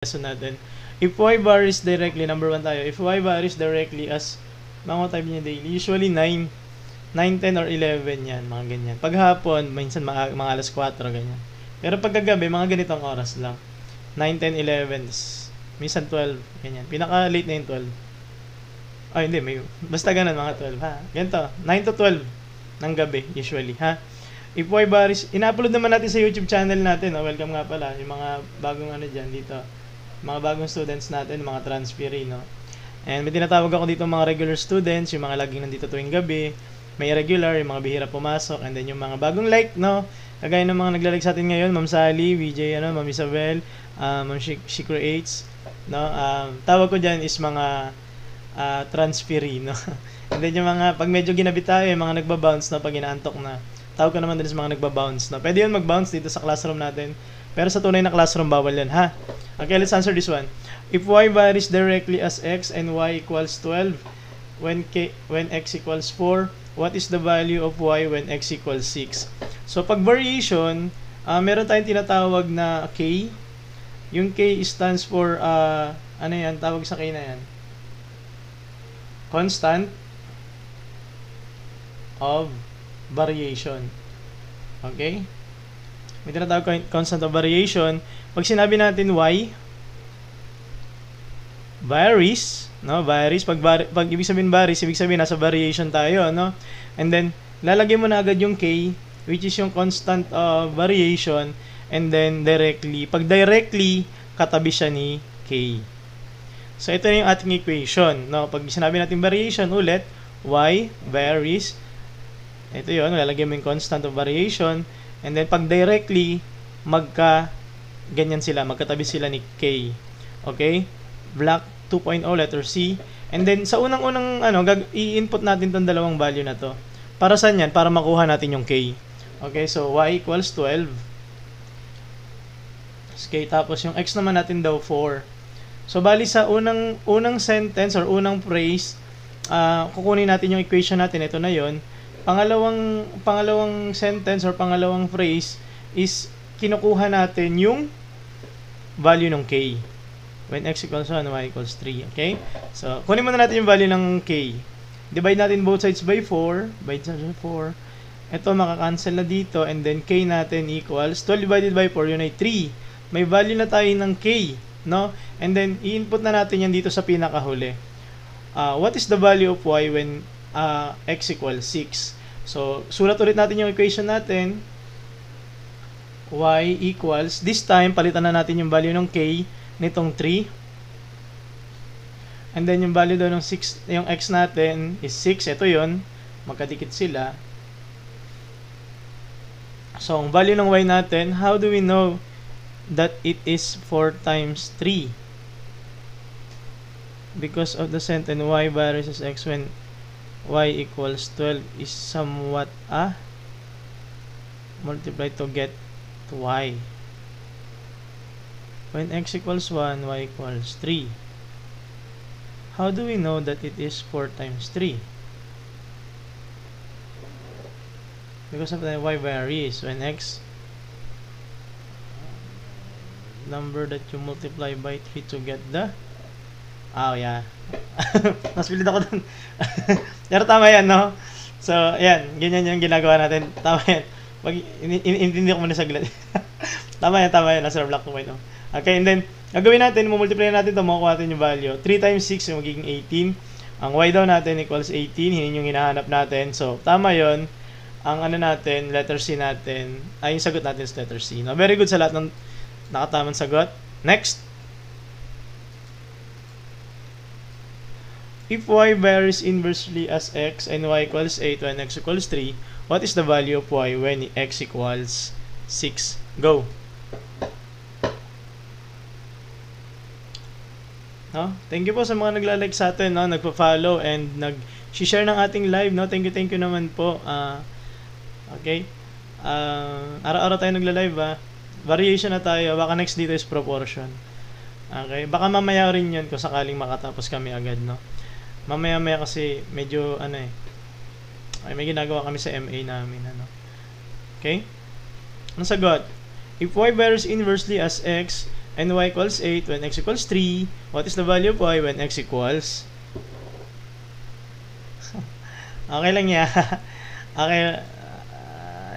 lesson natin. If y varies directly, number 1 tayo. If y varies directly as, mga type niya daily, usually 9, 10 or 11 yan, mga ganyan. Pag hapon, minsan mga alas 4, ganyan. Pero pag kagabi, mga ganitong oras lang. 9, 10, 11, minsan 12, ganyan. Pinaka-late na yung 12. Ay, hindi, basta ganun, mga 12, ha? Ganito, 9 to 12 ng gabi, usually, ha? If y varies, ina-upload naman natin sa YouTube channel natin, welcome nga pala, yung mga bagong dyan dito. Mga bagong students natin, mga transferee, no? And may tinatawag ako dito mga regular students, yung mga laging nandito tuwing gabi, may irregular, yung mga bihira pumasok, and then yung mga bagong like, no? Kagaya ng mga nagla-like sa atin ngayon, Ma'am Sally, VJ, Ma'am Isabel, Ma'am She Creates, no? Tawag ko dyan is mga transferee, no? And then yung mga, pag medyo ginabit tayo, yung mga nagbabounce, no? Pag inaantok na, tawag ko naman din sa mga nagbabounce, no? Pwede yun mag-bounce dito sa classroom natin, pero sa tunay na classroom, bawal yan, ha? Okay, let's answer this one. If y varies directly as x and y equals 12 when x equals 4, what is the value of y when x equals 6? So, pag variation, meron tayong tinatawag na k. Yung k stands for, ano yan? Tawag sa k na yan? Constant of variation. Okay? May tinatawag ko constant of variation. Pag sinabi natin y varies, no? Varies, pag ibig sabihin varies, ibig sabihin nasa variation tayo, no? And then lalagay mo na agad yung k, which is yung constant of variation, and then pag directly katabi siya ni k. So ito na yung ating equation, no? Pag sinabi natin variation ulit, y varies, ito yun, lalagay mo yung constant of variation, and then pag directly ganyan sila, magkatabi sila ni k. Okay? Block 2.0, letter C. And then sa unang-unang i-input natin tong dalawang value na to. Para saan yan? Para makuha natin yung k. Okay, so y equals 12. Okay, tapos yung x naman natin daw 4. So bali sa unang sentence or unang phrase, kukunin natin yung equation natin, ito na yon. Pangalawang sentence or pangalawang phrase is kinukuha natin yung value ng k. When x equals 1, y equals 3. Okay? So, kunin muna natin yung value ng k. Divide natin both sides by 4. Divide sides by 4. Ito, makakancel na dito. And then, k natin equals 12 divided by 4, yun ay 3. May value na tayo ng k. No? And then, i-input na natin yan dito sa pinakahuli. What is the value of y when x equals 6? So, sulat ulit natin yung equation natin. Y equals, this time, palitan na natin yung value ng k nitong 3. And then, yung value daw ng 6, yung x natin is 6. Ito yon, magkadikit sila. So, ang value ng y natin, how do we know that it is 4 times 3? Because of the sentence y varies as x when y equals 12 is somewhat multiply to get to y. When x equals 1, y equals 3. How do we know that it is 4 times 3? Because of the y varies. When x, number that you multiply by 3 to get the, yeah. Mas pilit ako dun. Pero tama yan, no? So, yan. Ganyan yung ginagawa natin. Tama yan. Intindi ko muna saglit. Tama yan. Nasa block 2.0. Okay, and then, gagawin natin, multiply natin ito, makukuha natin yung value. 3 times 6, magiging 18. Ang y daw natin equals 18. Yun yung hinahanap natin. So, tama yon. Ang natin, letter C natin, yung sagot natin is letter C. No? Very good sa lahat ng nakatamang sagot. Next. If y varies inversely as x and y equals 8 when x equals 3, what is the value of y when x equals 6? Go! No? Thank you po sa mga nagla-like sa atin, no? Nagpa-follow and nag-share ng ating live, no? Thank you naman po. Okay? Araw-araw tayo nagla-live, Variation na tayo. Baka next dito is proportion. Okay? Baka mamaya rin yun kung sakaling makatapos kami agad, no? Mamaya kasi medyo may ginagawa kami sa MA namin, Okay? Ang sagot, if y varies inversely as x and y equals 8 when x equals 3. What is the value of y when x equals? Okay lang yan. Okay.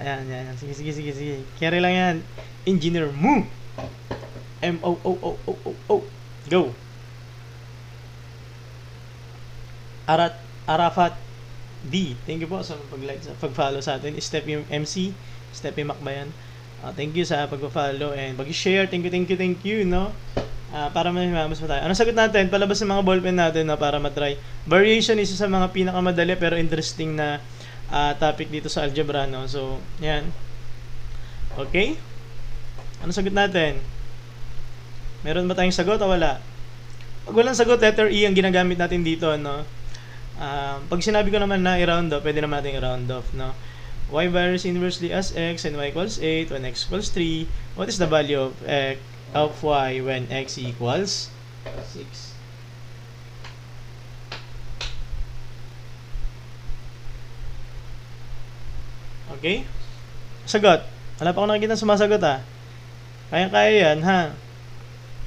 Yan. Sige. Carry lang yan. Engineer Mo. M-O-O-O-O-O. Go. Arafat D. Thank you po sa pag-like, sa pag-follow sa atin. Steppy MC. Steppy Mac ba yan? Thank you sa pag-follow and pag-share. Thank you, no? Para may mamas pa tayo. Ano sagot natin? Palabas ng mga ballpen natin na para matry. Variation isa sa mga pinakamadali pero interesting na topic dito sa algebra, no? So, yan. Okay? Ano sagot natin? Meron ba tayong sagot o wala? Pag walang sagot, letter E ang ginagamit natin dito, no? Pag sinabi ko naman na i-round off, pwede naman natin i-round off, no? Y varies inversely as x and y equals 8 when x equals 3. What is the value of y when x equals 6? Okay? Sagot. Wala pa akong nakikita sumasagot, Kaya-kaya yan,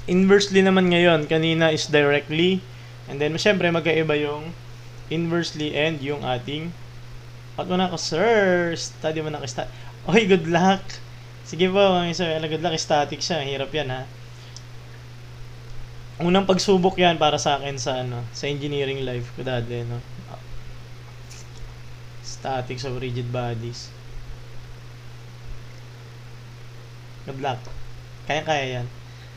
Inversely naman ngayon. Kanina is directly. And then, syempre, magkaiba yung inversely and yung ating at mo na ako, sir. Study mo na ako. Oy, good luck. Sige po, sir. Good luck. Static siya. Hirap yan, Unang pagsubok yan para sa akin sa sa engineering life ko dati, no? Statics of rigid bodies. Good luck. Kaya-kaya yan.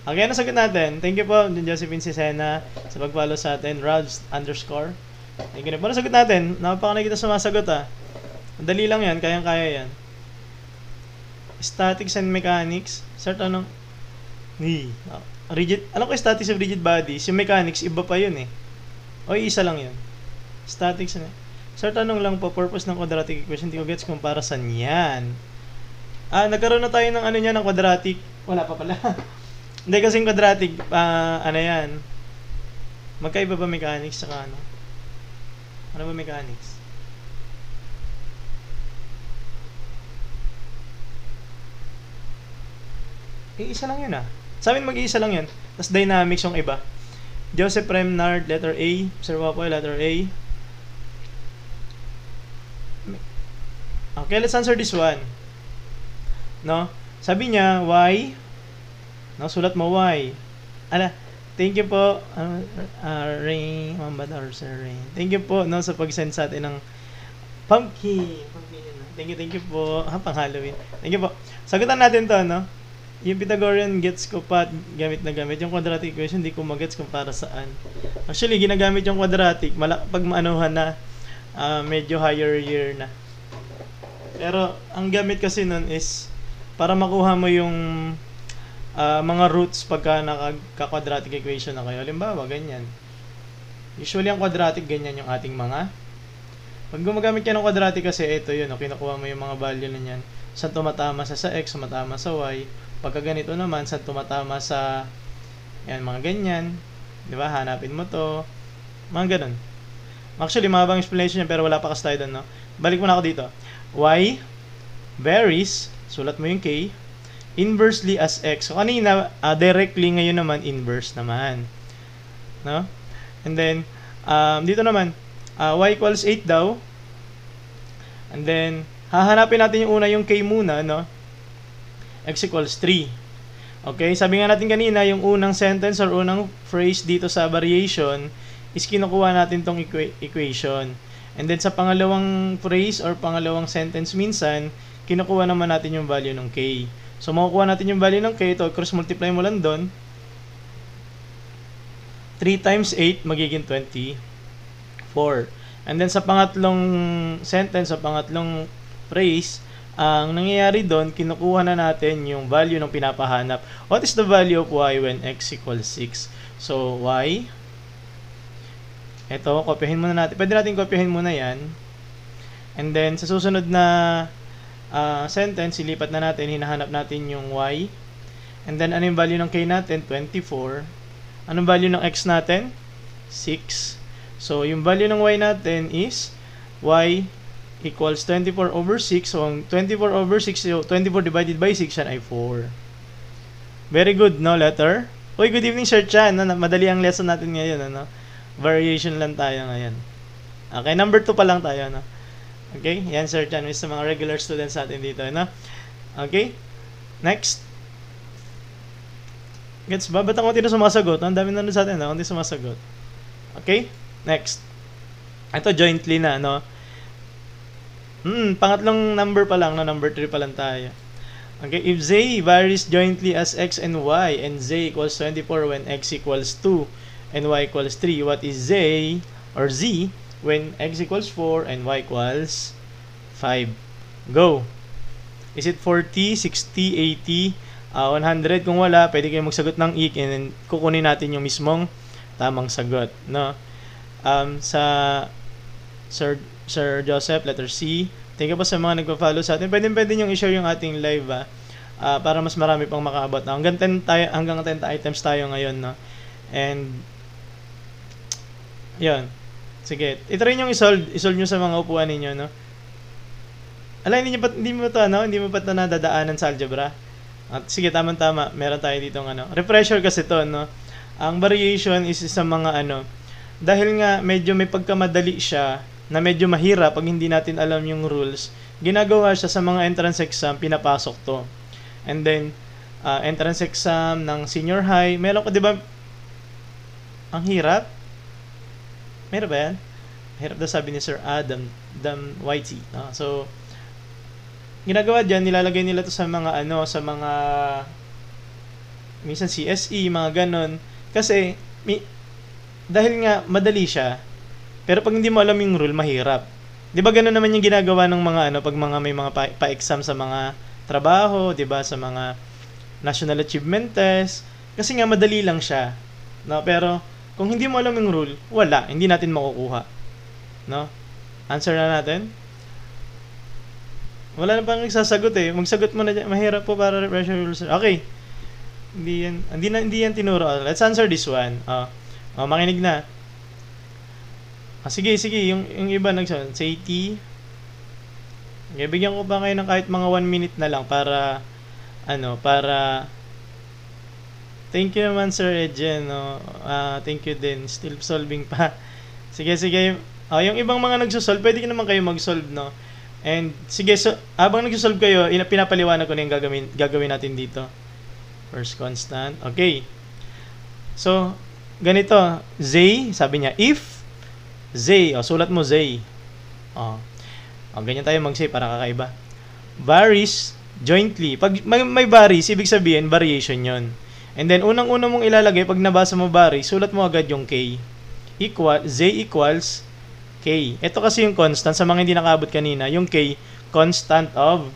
Okay, ano sagot natin? Thank you po, Josephine Cesena, sa pag-follow sa atin. Robs _ Thank you na po. Ano sagot natin? Napapanay kita sumasagot, Dali lang yan. Kayang-kaya yan. Statics and mechanics. Sir, anong? Rigid. Alam ko statics of rigid bodies. Yung mechanics, iba pa yun, O, isa lang yun. Statics and... Sir, tanong lang po, purpose ng quadratic equation. Hindi ko gets kung para saan yan. Nagkaroon na tayo ng ng quadratic. Wala pa pala. Hindi kasing quadratic, yan. Magkaiba ba mechanics saka ano? Ano ba mechanics? Isa lang yun, Sa amin mag-iisa lang yun. Tapos dynamics yung iba. Joseph Remnard, letter A. Sir Wapoy, letter A. Okay, let's answer this one. No? Sabi niya, y. No, sulat mo y. Thank you po, Rain, Rain. Thank you po, no, sa pag-send sa atin ng pumpkin. Thank you po. Pang Halloween. Thank you po. Sagutan natin to, no? Yung Pythagorean gets ko pa gamit na gamit. Yung quadratic equation, hindi ko magets kung para saan. Actually, ginagamit yung quadratic pag maanuhan na medyo higher year na. Pero, ang gamit kasi nun is para makuha mo yung mga roots pagka naka-quadratic equation na kayo. Halimbawa, ganyan. Usually, ang quadratic, ganyan yung ating mga. Pag gumagamit ka ng quadratic kasi, ito yun. Kinukuha mo yung mga value na yan. Saan tumatama sa x, tumatama sa y. Pagka ganito naman, saan tumatama sa mga ganyan. Diba? Hanapin mo to. Mga ganun. Actually, mahabang explanation yan, pero wala pa kasi tayo doon, no? Balik mo na ako dito. Y varies, sulat mo yung k, inversely as x. So, kanina, directly, ngayon naman, inverse naman. No? And then, dito naman, y equals 8 daw. And then, hahanapin natin yung una, yung k muna, no? X equals 3. Okay? Sabi nga natin kanina, yung unang sentence or unang phrase dito sa variation is kinukuha natin tong equation. And then, sa pangalawang phrase or pangalawang sentence minsan, kinukuha naman natin yung value ng k. So, makukuha natin yung value ng k. Ito, cross-multiply mo lang doon. 3 times 8, magiging 24. And then, sa pangatlong sentence, sa pangatlong phrase, ang nangyayari doon, kinukuha na natin yung value ng pinapahanap. What is the value of y when x equals 6? So, y. Ito, kopyahin muna natin. Pwede natin kopyahin muna yan. And then, sa susunod na sentence, ilipat na natin, hinahanap natin yung y. And then, ano yung value ng k natin? 24. Anong value ng x natin? 6. So, yung value ng y natin is y equals 24 over 6. So, ang 24 over 6, so 24 divided by 6 yan ay 4. Very good, no, letter? Uy, good evening, Sir Chan. Madali ang lesson natin ngayon, ano? Variation lang tayo ngayon. Okay, number 2 pa lang tayo, no? Okay, yan, Sir Chan. May sa mga regular students natin dito, no? Okay, next. Gets ba? Ba't ang konti na sumasagot? Ang dami na sa atin, no? Konti sumasagot. Okay, next. Ito, jointly na, no? Pangatlong number pa lang, no? Number 3 pa lang tayo. Okay, if z varies jointly as x and y, and z equals 24 when x equals 2 and y equals 3, what is z or z when x equals 4 and y equals 5? Go! Is it 40, 60, 80, 100? Kung wala, pwede kayong magsagot ng ik and then kukunin natin yung mismong tamang sagot, no? Sa Sir Joseph, letter C. Thank you po sa mga nagpa-follow sa atin. Pwede nyo i-share yung ating live, para mas marami pang makaabot. Hanggang 10 items tayo ngayon, no? And yun. Sige, i-try nyo i-solve nyo sa mga upuan ninyo, no? Hindi mo pa ito nadadaanan sa algebra. At sige, tama-tama. Meron tayo dito refresher kasi to, no? Ang variation is sa mga dahil nga medyo may pagkamadali siya, na medyo mahirap pag hindi natin alam yung rules, ginagawa siya sa mga entrance exam, pinapasok to. And then, entrance exam ng senior high, meron ko, di ba, ang hirap? Meron ba yan? Hirap daw sabi ni Sir Adam Whitey. So, ginagawa dyan, nilalagay nila to sa mga minsan CSE, mga ganon. Kasi, dahil nga madali siya, pero pag hindi mo alam yung rule, mahirap. Di ba ganon naman yung ginagawa ng mga pag may mga pa-exam sa mga trabaho, di ba, sa mga national achievement test, kasi nga madali lang siya. No? Pero, kung hindi mo alam yung rule, wala, hindi natin makukuha. No? Answer na natin. Wala na pang nagsasagot eh. Magsagot mo na dyan. Mahirap po para refresher rules. Okay. Hindi yan tinuro. Let's answer this one. Makinig na. Sige. Yung iba nagsasagot. Say T. Okay, bigyan ko pa kayo ng kahit mga 1 minute na lang para thank you naman, Sir Edgen. Thank you din. Still solving pa. Sige. Yung ibang mga nagsosolve, pwede naman kayo mag-solve, no? And sige, so habang nagsosolve kayo, pinapaliwanag ko na yung gagawin natin dito. First constant. Okay. So, ganito, z, sabi niya, if z, sulat mo z. Ganyan tayo mag-say para kakaiba. Varies jointly. Pag may varies, ibig sabihin variation 'yon. And then unang-una mong ilalagay pag nabasa mo varies, sulat mo agad yung k. Z equals k. Ito kasi yung constant sa mga hindi nakaabot kanina, yung k, constant of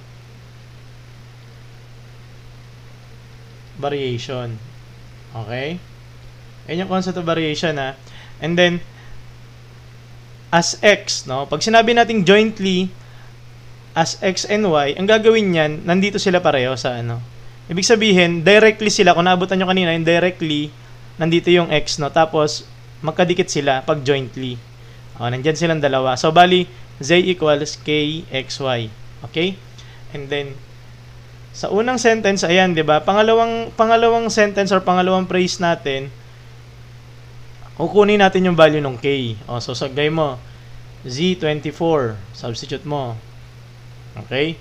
variation. Okay? Yan yung constant of variation, ha. And then as x, no? Pag sinabi nating jointly as x and y, ang gagawin niyan, nandito sila pareho sa Ibig sabihin, directly sila, kung naabutan nyo kanina, indirectly, nandito yung x, no? Tapos magkadikit sila pag jointly. Nandyan silang dalawa. So, bali, z equals kxy. Okay? And then, sa unang sentence, ayan, di ba? Pangalawang sentence or pangalawang phrase natin, kukunin natin yung value ng k. So, sagay mo, z24. Substitute mo. Okay?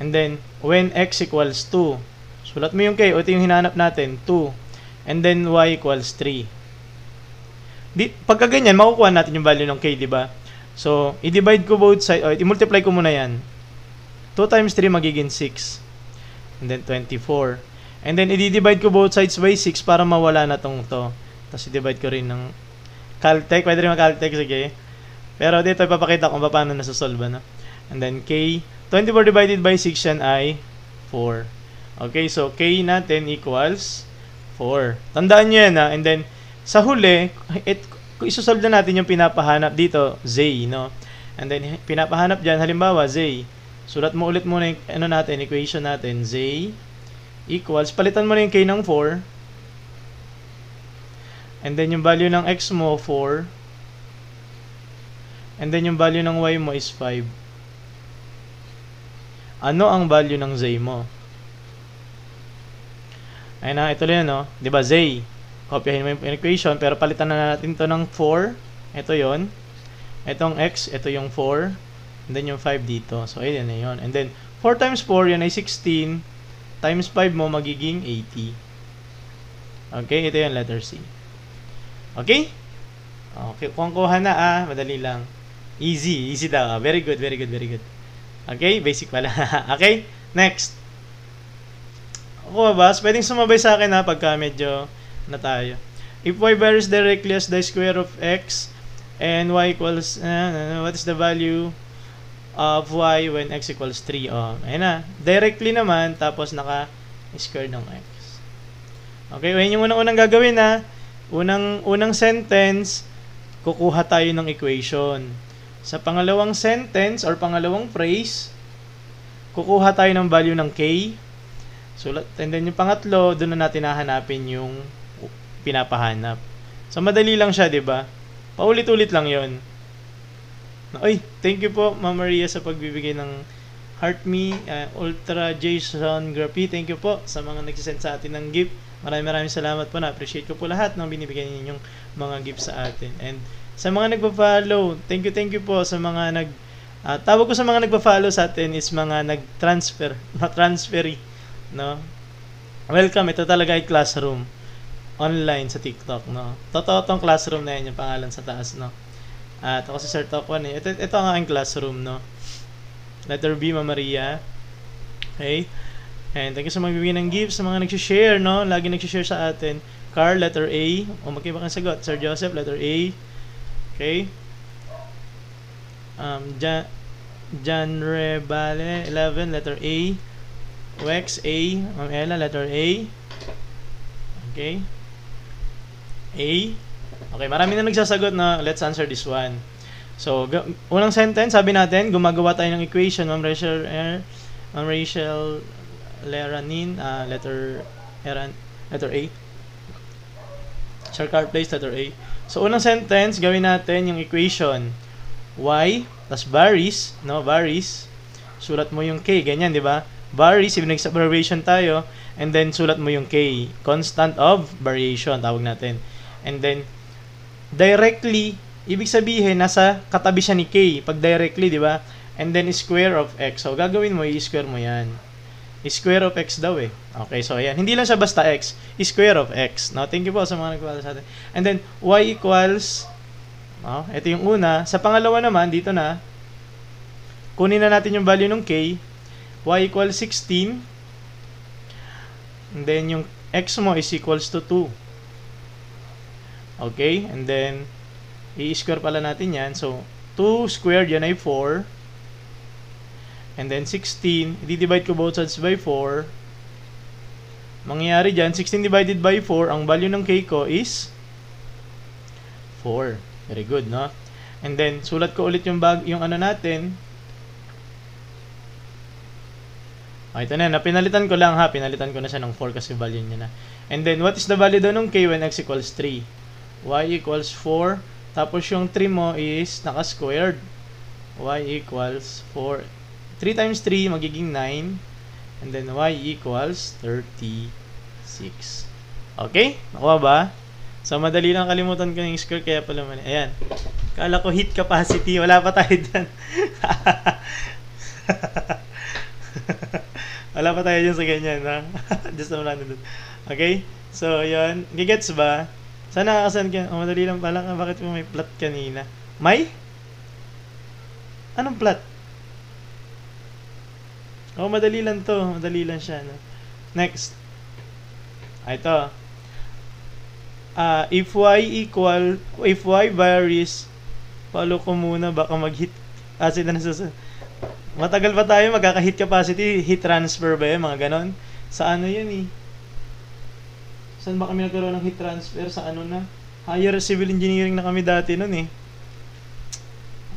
And then, when x equals 2, sulat mo yung k. Ito yung hinahanap natin, 2. And then, y equals 3. Pagka ganyan, makukuha natin yung value ng k, di ba? So, i-divide ko both sides, i-multiply ko muna yan. 2 times 3 magiging 6. And then 24. And then, i-divide ko both sides by 6 para mawala na to. Tapos, i-divide ko rin ng Caltech. Pwede rin mag-Caltech, sige. Pero dito, ipapakita ko paano nasa-solve, no? And then, k. 24 divided by 6 yan ay 4. Okay, so, k natin equals 4. Tandaan nyo yan, ha? And then, sa huli, kung isosolve na natin yung pinapahanap dito, z, no? And then, pinapahanap dyan, halimbawa, z. Sulat mo ulit muna yung equation natin, z equals, palitan mo na yung k ng 4. And then, yung value ng x mo, 4. And then, yung value ng y mo is 5. Ano ang value ng z mo? Ayun na, ito lang, no? Di ba, Zay? Kopyahin mo yung equation, pero palitan na natin to ng 4. Ito yon. Itong x, ito yung 4. And then yung 5 dito. So, ayun na yun. And then, 4 times 4, yan ay 16. Times 5 mo, magiging 80. Okay, ito yung letter C. Okay? Okay, kung kuha na, madali lang. Easy, easy daw. Very good, very good, very good. Okay, basic pala. Okay, next. Ako ba? Pwedeng sumabay sa akin pagka medyo na tayo. If y varies directly as the square of x and y equals, what is the value of y when x equals 3? Oh, ayun na. Directly naman, tapos naka-square ng x. Okay, ayun yung unang gagawin Unang sentence, kukuha tayo ng equation. Sa pangalawang sentence or pangalawang phrase, kukuha tayo ng value ng k. Sulat, and then yung pangatlo, doon na natin hahanapin yung pinapahanap. So, madali lang siya, di ba? Paulit-ulit lang yon. Oy, thank you po, Ma'am Maria, sa pagbibigay ng Heart Me, Ultra Jason Grapi. Thank you po sa mga nagsisend sa atin ng gift. Maraming salamat po. Na-appreciate ko po lahat ng binibigay ninyong mga gift sa atin. And sa mga nagpa-follow, thank you po sa mga tawag ko sa mga nagpa-follow sa atin is mga transferee, no? Welcome, ito talaga ay classroom online sa TikTok, no? Totoo tong classroom na yan, yung pangalan sa taas, no? At ako si Sir Tokwan, ito ang aking classroom, no? Letter B, Ma'am Maria. Okay? And thank you sa mga bibigyan ng gifts, sa mga nag-share, no? Lagi nag-share sa atin. Carl, letter A. O, magkiba kang sagot. Sir Joseph, letter A. Okay? John Rebale, 11, letter A. Wex, A. Ma'am Ella, letter A. Okay? A. Okay, marami na nagsasagot na. Let's answer this one. So, unang sentence, sabi natin, gumagawa tayo ng equation. Ma'am Rachel Leranin, letter A. Sir Carl place, letter A. So, unang sentence, gawin natin yung equation. Y, tas varies, no? Varies. Sulat mo yung K, ganyan, di ba? Varies, if nag-variation tayo, and then sulat mo yung K. Constant of variation, tawag natin. And then, directly, ibig sabihin, nasa katabi siya ni K. Pag directly, di ba? And then, square of x. So, gagawin mo, i-square mo yan. Square of x daw eh. Okay, so ayan. Hindi lang siya basta x. Square of x. Now, thank you po sa mga nagpapala sa atin. And then, y equals, ito yung una. Sa pangalawa naman, dito na, kunin na natin yung value ng k. Y equals 16. And then, yung x mo is equals to 2. Okay, and then, i-square pala natin yan. So, 2 squared, yan ay 4. And then 16, i-divide ko both sides by 4. Mangyayari dyan, 16 divided by 4, ang value ng k ko is 4. Very good, no? And then, sulat ko ulit yung ano natin. Ito na, pinalitan ko lang pinalitan ko na siya ng 4 kasi value niya na. And then, what is the value daw ng k when x equals 3? Y equals 4. Tapos yung 3 mo is naka-squared. Y equals 4. 3 times 3 magiging 9. And then y equals 36. Okay? Nakuha ba? So, madali lang, kalimutan ko yung square, kaya pala mali. Ayan. Kala ko heat capacity. Wala pa tayo dyan. Wala pa tayo dyan sa ganyan, ha? Just naman natin dun. Okay? So, yun. Gigets ba? Sana nakakasan ka. Madali lang pala. Bakit mo may plot kanina? May? Anong plot? Madali lang to. Madali lang siya, no? Next. Ito. If y varies, follow ko muna, baka mag-hit. Matagal pa tayo, magkaka-hit capacity, heat transfer ba yan? Mga ganon. Sa ano yan eh? Saan ba kami nagkaroon ng heat transfer? Sa ano na? Higher civil engineering na kami dati nun eh.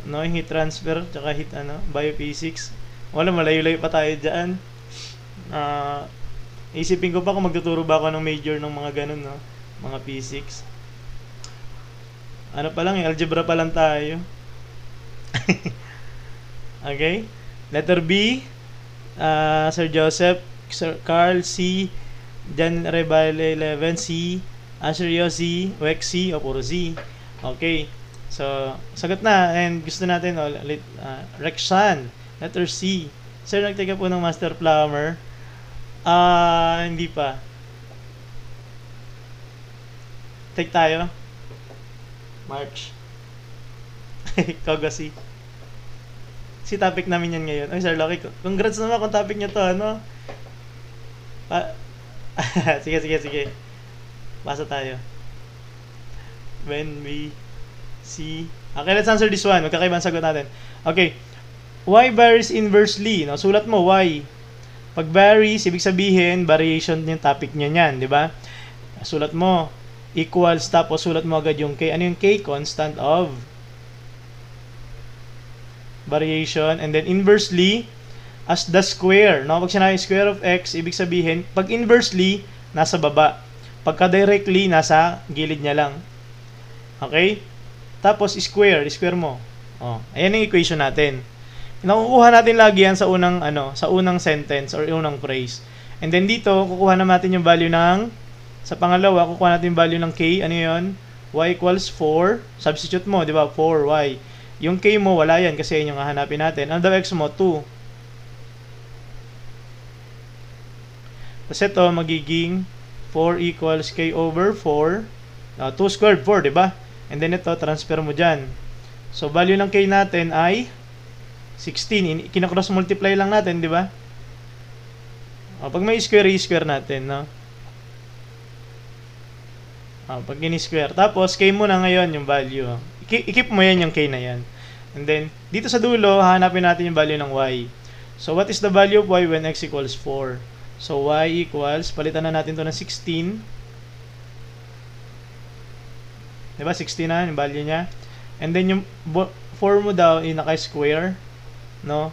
No, heat transfer, tsaka heat biophysics. Wala, malayo-layo pa tayo dyan. Isipin ko pa kung magtuturo ba ako ng major ng mga ganun, no? Mga physics. Ano pa lang, algebra pa lang tayo. Okay? Letter B, Sir Joseph, Sir Carl, C, Jan Rebale 11, C. Asherio, C. Wex, C. O puro Z. Okay. So, sagot na. And gusto natin, Rexan, letter C. Sir, nagtake po ng Master Plumber. Hindi pa. Take tayo. March. Kogasi. Si topic namin yan ngayon. Ay, Sir Lucky, congrats naman kung topic nyo to, ano? Sige. Basa tayo. When we see... Okay, let's answer this one. Magkakaibang sagot natin. Okay. Y varies inversely. No? Sulat mo, Y. Pag varies, ibig sabihin, variation yung topic niya niyan, di ba? Sulat mo, equals, tapos sulat mo agad yung K. Ano yung K? Constant of variation. And then inversely, as the square. No? Pag sinabi square of x, ibig sabihin, pag inversely, nasa baba. Pagka directly, nasa gilid niya lang. Okay? Tapos square mo. Oh, ayan yung equation natin. Nakukuha natin lagi yan sa unang sentence or unang phrase. And then dito, kukuha natin yung value ng, sa pangalawa, kukuha natin yung value ng k. Ano yun? Y equals 4. Substitute mo, di ba? 4y. Yung k mo, wala yan kasi yun yung hahanapin natin. Ano daw x mo? 2. Tapos ito, magiging 4 equals k over 4. 2 squared 4, di ba? And then ito, transfer mo dyan. So, value ng k natin ay 16. Kinakross multiply lang natin, di ba? Pag may square, i-square natin, no? Pag ini-square. Tapos, k mo na ngayon yung value. I-keep mo yan yung k na yan. And then, dito sa dulo, hahanapin natin yung value ng y. So, what is the value of y when x equals 4? So, y equals, palitan na natin to ng 16. Diba? 16 na yung value niya. And then, yung 4 mo daw, naka-square. No?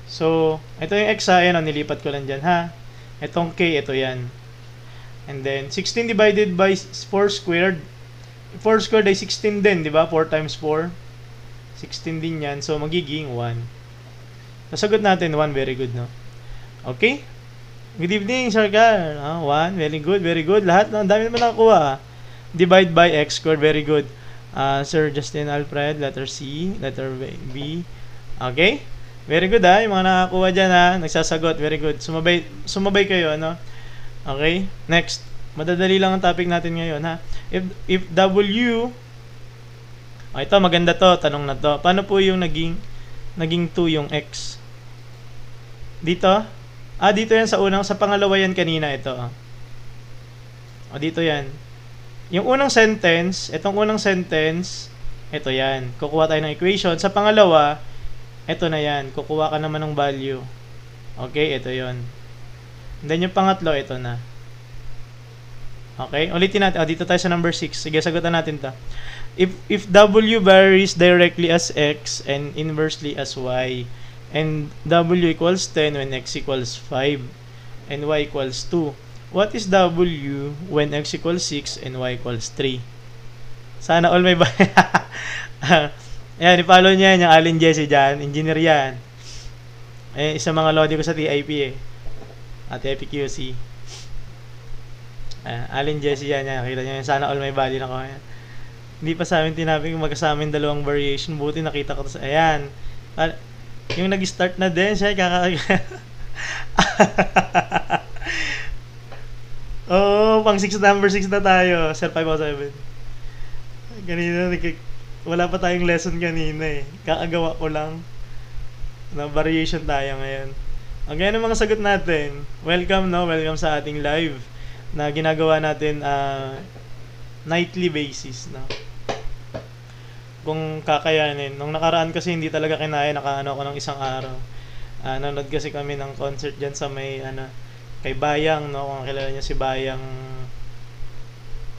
So, ito yung x ha. Ayan, nilipat ko lang dyan ha. Itong k, ito yan. And then, 16 divided by 4 squared. 4 squared ay 16 din, di ba? 4 times 4. 16 din yan. So, magiging 1. Nasagot natin 1. Very good, no? Okay? Good evening, Sir Gar. 1. Very good, very good. Lahat, ang dami naman nakakuha. Divide by x squared. Very good. Sir Justin Alfred, letter C. Letter B. Okay? Very good, ha? Yung mga nakakuha dyan, ha? Nagsasagot. Very good. Sumabay kayo, ano? Okay? Next. Madadali lang ang topic natin ngayon, ha? If W... ito, maganda to. Tanong na to. Paano po yung naging 2 yung x? Dito? Dito yan sa pangalawa yan kanina, ito. Dito yan. Yung unang sentence, itong unang sentence, ito yan. Kukuha tayo ng equation. Sa pangalawa, ito na yan. Kukuha ka naman ng value. Okay, ito yon. And then yung pangatlo, ito na. Okay, ulitin natin. Dito tayo sa number 6. Sige, sagutan natin to. If W varies directly as x and inversely as y, and W equals 10 when x equals 5, and y equals 2, what is W when x equals 6 and y equals 3? Sana all may Ayan, i-follow niya yung Allen Jesse dyan. Engineer yan. Isa mga lodi ko sa TIP TIP QC. Allen Jesse yan. Nakita niya yung sana all may value na ko. Hindi pa sa amin tinapin kung magkasama yung dalawang variation. Buti nakita ko to sa... Ayan. Yung nag-start na din siya. Pang 6 number 6 na tayo. Sir 507. Kanina, wala pa tayong lesson kanina eh. Kakagawa ko lang. Na variation tayo ngayon. Ang ganyan ang mga sagot natin. Welcome, no? Welcome sa ating live na ginagawa natin nightly basis, no? Kung kakayanin. Nung nakaraan kasi hindi talaga kinaya. Nakaano ko ng isang araw. Nanood kasi kami ng concert dyan sa may kay Bayang, no? Kung kilala niyo si Bayang,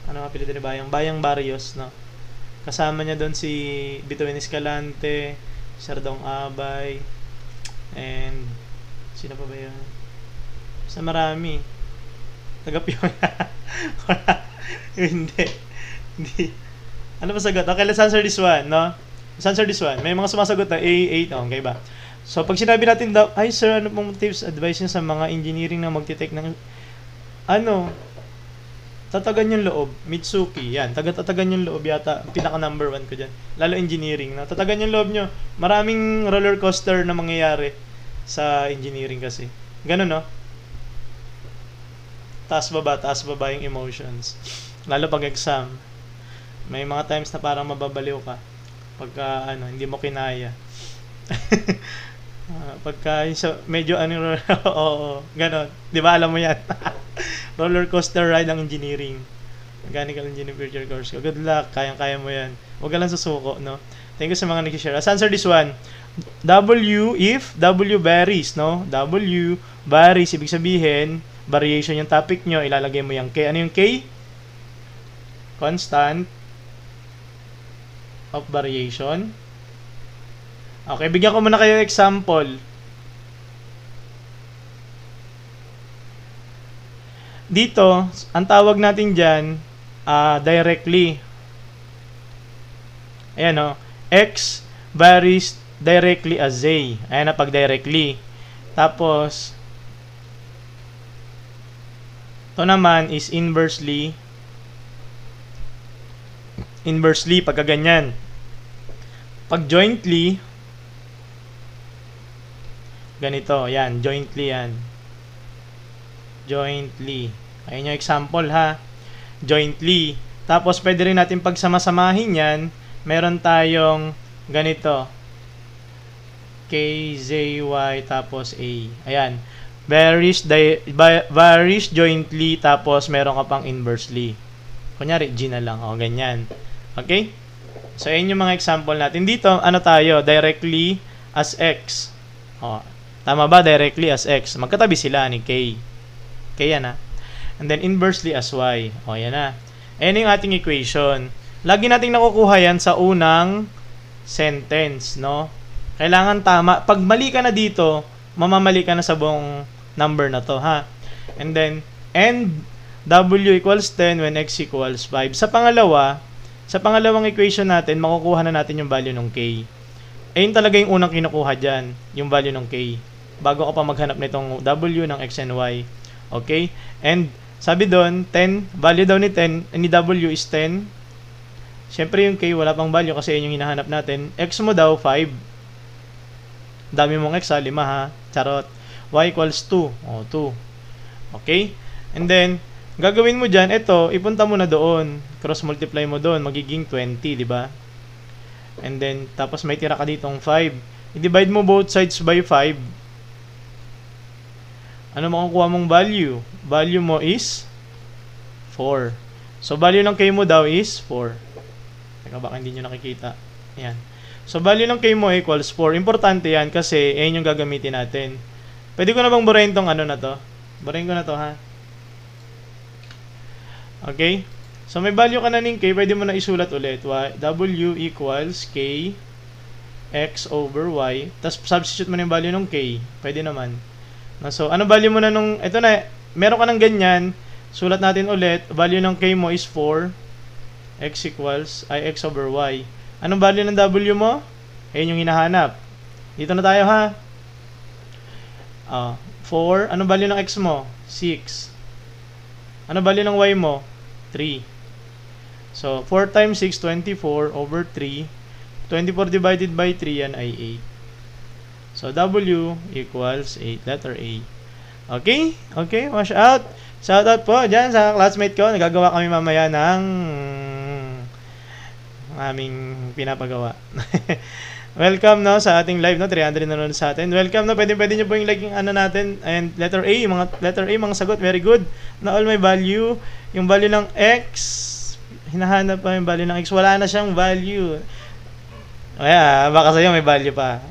ano ang apelyido ni Bayang? Bayang Barrios, no? Kasama niya doon si Bituin Escalante, Sardong Abay, and sino pa ba yun? Sa marami. Tagapyon. Hindi. Ano ba sagot? Okay, let's answer this one, no? Let's answer this one. May mga sumasagot na A8, okay ba? So, pag sinabi natin daw, ay sir, ano pong tips, advice niyo sa mga engineering na magtitake ng ano, tatagan yung loob. Mitsuki, yan. Tatagan yung loob yata. Pinaka number 1 ko dyan. Lalo engineering. Na tatagan yung loob nyo. Maraming roller coaster na mangyayari sa engineering kasi. Ganun, no? Taas baba yung emotions. Lalo pag exam. May mga times na parang mababaliw ka. Pagka, hindi mo kinaya. Pagka medyo oo, ganon. Di ba alam mo yan? Roller coaster ride ang engineering. Mechanical engineering future course ko. Good luck, kayang-kaya mo yan. Huwag ka lang susuko, no? Thank you sa mga nag-share. Let's answer this one. If W varies, no? W varies, ibig sabihin, variation yung topic nyo, ilalagay mo yung K. Ano yung K? Constant of variation. Okay, bigyan ko muna kayo example. Dito, ang tawag natin dyan, directly. Ayan o, X varies directly as A. Ayan na pag directly. Tapos, ito naman is inversely pagka ganyan. Pag jointly, ganito, yan, jointly yan. Jointly. Ayun yung example ha. Jointly. Tapos pwede rin natin pagsamasamahin yan. Meron tayong ganito. K, Z, Y, tapos A. Ayan. Varies jointly, tapos meron ka pang inversely. Kunyari, G na lang. O, ganyan. Okay? So, ayun yung mga example natin. Dito, ano tayo? Directly as X. O, tama ba? Directly as X. Magkatabi sila ni K. K yan ha. And then inversely as Y. O, yan na. Ayan yung ating equation. Lagi nating nakukuha yan sa unang sentence, no? Kailangan tama. Pag mali ka na dito, mamamali ka na sa buong number na to, ha? And then, W equals 10 when X equals 5. Sa pangalawang equation natin, makukuha na natin yung value ng K. Ayun talaga yung unang kinukuha dyan, yung value ng K. Bago ka pa maghanap nitong W ng X and Y. Okay? And, sabi doon, 10, value daw ni 10, ni W is 10. Siyempre yung K, wala pang value kasi yun yung hinahanap natin. X mo daw, 5. Dami mong X ha, 5 ha. Charot. Y equals 2. O, 2. Okay? And then, gagawin mo dyan, ito, ipunta mo na doon. Cross-multiply mo doon, magiging 20, di ba? And then, tapos may tira ka ditong 5. I-divide mo both sides by 5. Ano makukuha mong value? Value mo is 4. So, value ng K mo daw is 4. Teka, baka hindi nyo nakikita. Ayan. So, value ng K mo equals 4. Importante yan kasi ayan yung gagamitin natin. Pwede ko na bang burahin tong ano na to? Burahin ko na to, ha? Okay? So, may value ka na ng K. Pwede mo na isulat ulit. W equals K X over Y. Tapos, substitute mo na yung value ng K. Pwede naman. So, ano value mo na nung... Ito na, meron ka ng ganyan. Sulat natin ulit. Value ng K mo is 4. X equals, X over Y. Anong value ng W mo? Ayun yung hinahanap. Dito na tayo, ha? 4. Anong value ng X mo? 6. Anong value ng Y mo? 3. So, 4 times 6, 24 over 3. 24 divided by 3, yan ay 8. So, W equals 8. Letter A. Okay? Okay, wash out. Shout out po dyan sa classmate ko. Nagagawa kami mamaya ng aming pinapagawa. Welcome no sa ating live no, 300 nanonood sa atin. Welcome no, pwede niyo po yung like yung ano natin. And letter A, mga sagot, very good. Na all may value. Yung value ng X, hinahanap pa yung value ng X. Wala na siyang value. Kaya, baka sa'yo may value pa.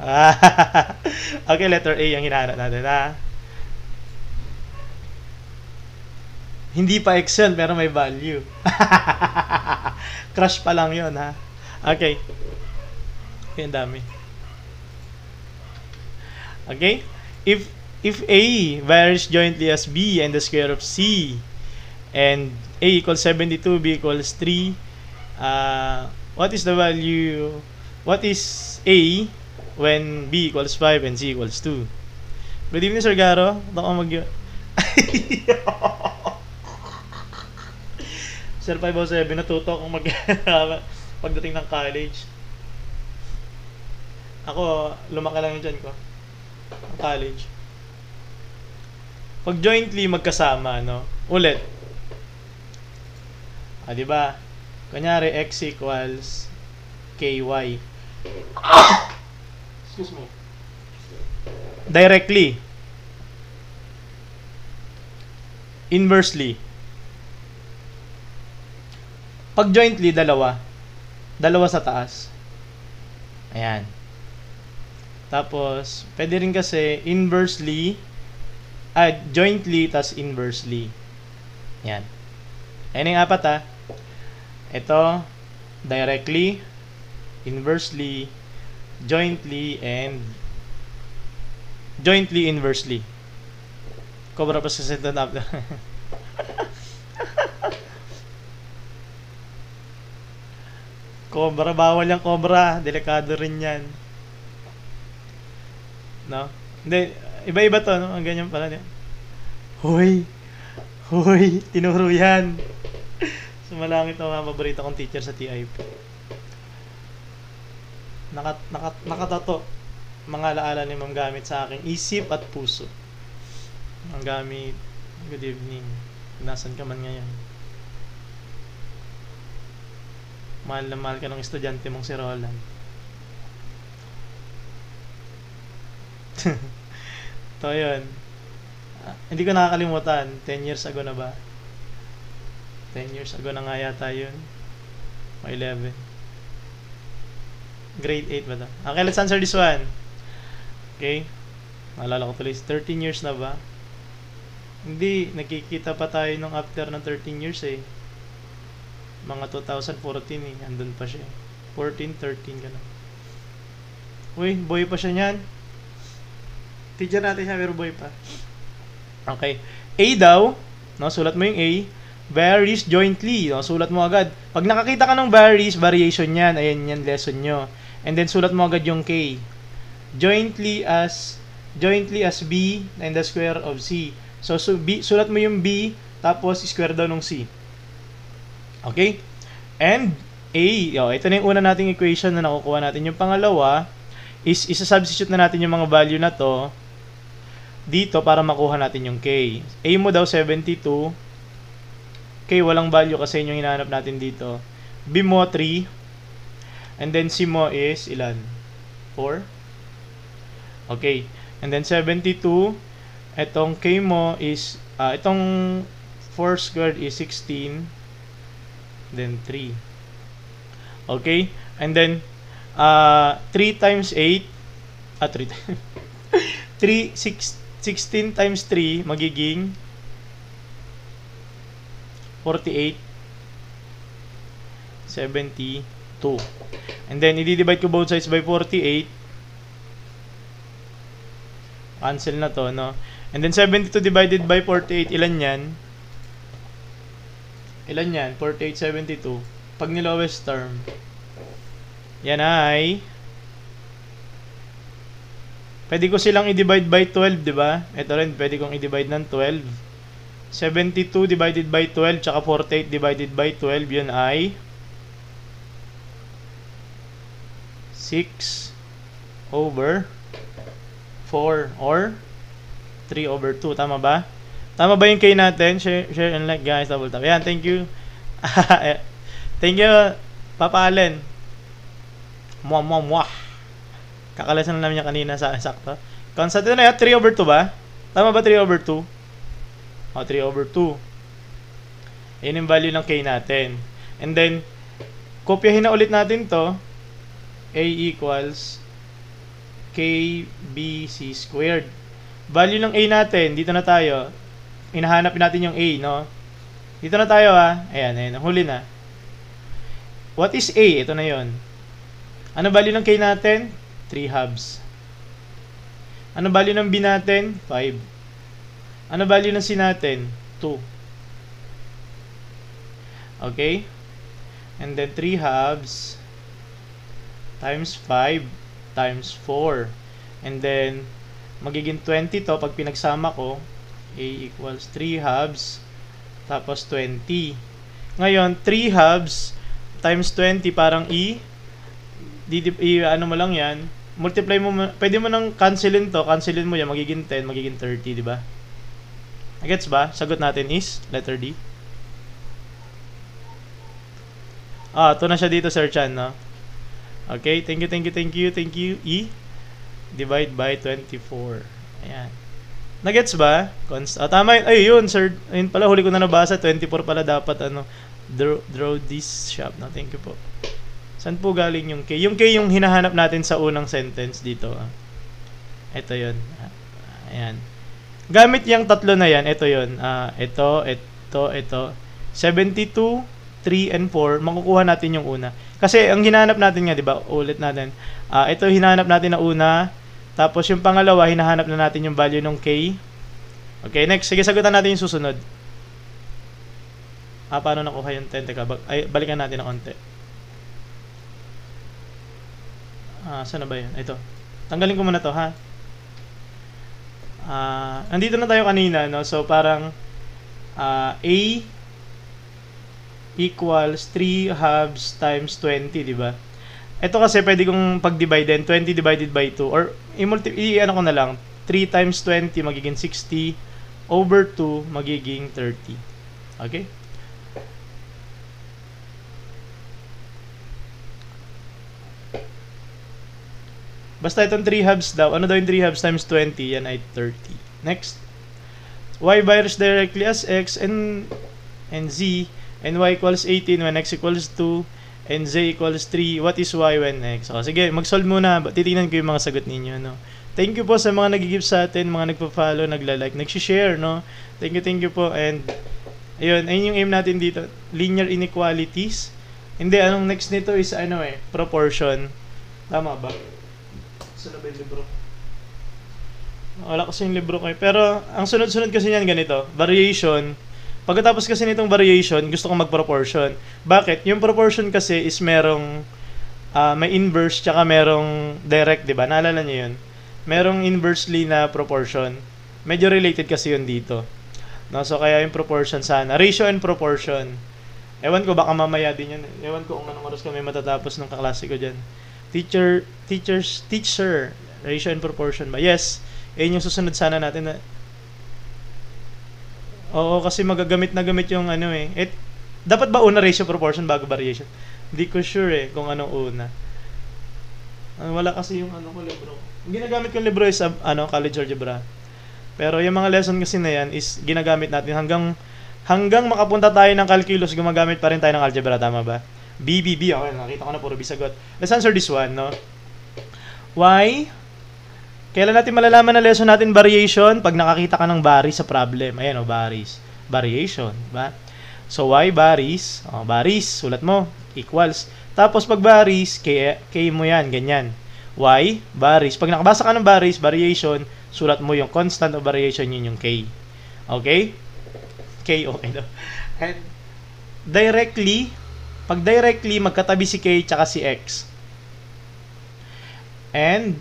Okay, letter A ang hinahanap natin, ha? Hindi pa X yun, pero may value. Crush pa lang yun, ha? Okay. Okay, ang dami. Okay? If A varies jointly as B and the square of C, and A equals 72, B equals 3, what is the value... What is A when B equals 5 and C equals 2? Good evening, Sir Garo. Baka Sir 507, natuto akong pagdating ng college. Ako, lumaki lang yung dyan ko. Ang college. Pag jointly magkasama, no? Ulit. Di ba? Kunyari, x equals ky. Excuse me. Directly. Inversely. Pag jointly, dalawa. Dalawa sa taas. Ayan. Tapos, pwede rin kasi inversely, jointly, tas inversely. Yan. Ayan yung apat Ito, directly, inversely, jointly, and jointly, inversely. Cobra pa sa sentence up. Cobra, bawal yung cobra. Delikado rin yan. No? Hindi, iba-iba to, no? Ang ganyan pala. Hoy! Hoy! Tinuro yan! Sumalangit ang mga paborito kong teacher sa TIP. Nakatato. Mga alaala ni Ma'am gamit sa aking isip at puso. Ang gamit. Good evening. Nasaan ka man ngayon? Mahal na mahal ka ng estudyante mong si Roland. Ito yun. Hindi ko nakakalimutan. 10 years ago na ba? 10 years ago na nga yata yun. O 11. Grade 8 ba ito? Okay, let's answer this one. Okay. Maalala ko tuloy. 13 years na ba? Hindi. Nakikita pa tayo nung after ng 13 years eh. Mga 2014 eh. Andun pa siya. 14, 13 ka na. Uy, boy pa siya niyan. Teacher natin siya, pero boy pa. Okay. A daw, no, sulat mo yung A. Varies jointly, no, sulat mo agad. Pag nakakita ka ng varies, variation yan. Ayan yan, lesson nyo. And then, sulat mo agad yung K. Jointly as B and the square of C. So B, sulat mo yung B, tapos square daw ng C. Okay? And A, ito na yung una nating equation na nakukuha natin. Yung pangalawa, is isa-substitute na natin yung mga value na to dito para makuha natin yung K. A mo daw 72. K walang value kasi yung hinahanap natin dito. B mo 3. And then C mo is ilan? 4. Okay. And then 72. Itong K mo is itong 4 squared is 16. Then 3. Okay? And then 3 times 8 16 times 3 magiging 48 72. And then i-divide ko both sides by 48. Cancel na to, no? And then 72 divided by 48, ilan yan? Ilan yan? 48, 72. Pag nilowest term, yan ay pwede ko silang i-divide by 12, di ba? Ito rin, pwede kong i-divide ng 12. 72 divided by 12, tsaka 48 divided by 12, yun ay 6 over 4 or 3 over 2. Tama ba? Tama ba yung K natin? Share and like, guys. Double tap. Yan, thank you. Thank you, Papa Allen. Mwah. Kakalasan na namin niya kanina sa sakto. Constant na yan, 3 over 2 ba? Tama ba 3 over 2? O, 3 over 2. Yan yung value ng K natin. And then, kopyahin na ulit natin to. A equals KBC squared. Value ng A natin, dito na tayo. Hinahanap natin yung A, no? Dito na tayo, ha? Ayan, huli na. What is A? Ito na yon. Ano value ng K natin? 3 halves. Ano value ng B natin? 5. Ano value ng C natin? 2. Okay? And then 3 halves times 5 times 4. And then, magiging 20 to pag pinagsama ko. A equals 3 halves tapos 20. Ngayon, 3 halves times 20 parang ano mo lang yan. Multiply mo, pwede mo nang cancelin mo yan, magiging 10, magiging 30, di ba? Gets ba? Sagot natin is letter D. Ito na siya dito, Sir Chan, no? Okay, thank you. E divide by 24. Ayan. Nagets ba? Tama yun. Ay, yun, sir. Ayun pala, huli ko na nabasa. 24 pala dapat, draw this shop. No, thank you po. Saan po galing yung K? Yung K yung hinahanap natin sa unang sentence dito. Ito yun. Ayan. Gamit yung tatlo na yan. Ito yun. Ito. 72, 3, and 4. Makukuha natin yung una. Kasi ang hinahanap natin nga, di ba? Ulit natin. Ito hinahanap natin na una. Tapos yung pangalawa, hinahanap na natin yung value ng K. Okay, next. Sige, sagutan natin yung susunod. Paano nakuha yung 10? Teka, balikan natin ng konti. Saan na ba yun? Ito. Tanggalin ko muna to, ha? Nandito na tayo kanina, no? So, parang A equals 3 halves times 20, di ba? Ito kasi pwede kong pag-divide din, 20 divided by 2. Or, ano ko na lang, 3 times 20 magiging 60, over 2 magiging 30. Okay? Basta itong 3 halves daw. Ano daw yung 3 halves times 20? Yan ay 30. Next. Y varies directly as x and z, and y equals 18 when x equals 2, and z equals 3. What is y when x? So, sige, mag-solve muna. Titingnan ko yung mga sagot ninyo, no? Thank you po sa mga nag-give sa atin, mga nagpa-follow, nagla-like, nag-share, no? Thank you po. And, ayun yung aim natin dito. Linear inequalities. Hindi, anong next nito is, proportion. Tama ba? Saan na ba yung libro? Wala kasi yung libro kayo. Pero, ang sunod-sunod kasi niyan ganito. Variation. Pagkatapos kasi nitong variation, gusto kong mag-proportion. Bakit? Yung proportion kasi is merong may inverse tsaka merong direct, di ba? Naalala niyo yun? Merong inversely na proportion. Medyo related kasi yun dito. No? So, kaya yung proportion sana. Ratio and proportion. Ewan ko, baka mamaya din yun. Ewan ko kung anong oras kami matatapos ng kaklase ko dyan. Teacher. Ratio and proportion ba? Yes. Yung susunod sana natin na. Oo, kasi magagamit yung dapat ba una ratio proportion bago variation? Hindi ko sure kung anong una. Wala kasi yung ko libro. Ginagamit ko yung libro is college algebra. Pero yung mga lesson kasi na yan is ginagamit natin hanggang makapunta tayo ng calculus, gumagamit pa rin tayo ng algebra, tama ba? BBB, okay, nakita ko na puro B sagot. Let's answer this one, no? Why? Kailan natin malalaman na lesson natin variation? Pag nakakita ka ng varies sa problem. Ayan, varies. Variation, ba? So, y varies. Varies, sulat mo. Equals. Tapos, pag varies, k mo yan, ganyan. Y varies. Pag nakabasa ka ng varies, variation, sulat mo yung constant of variation, yun yung k. Okay? K, okay daw. And, pag directly, magkatabi si k tsaka si x. And,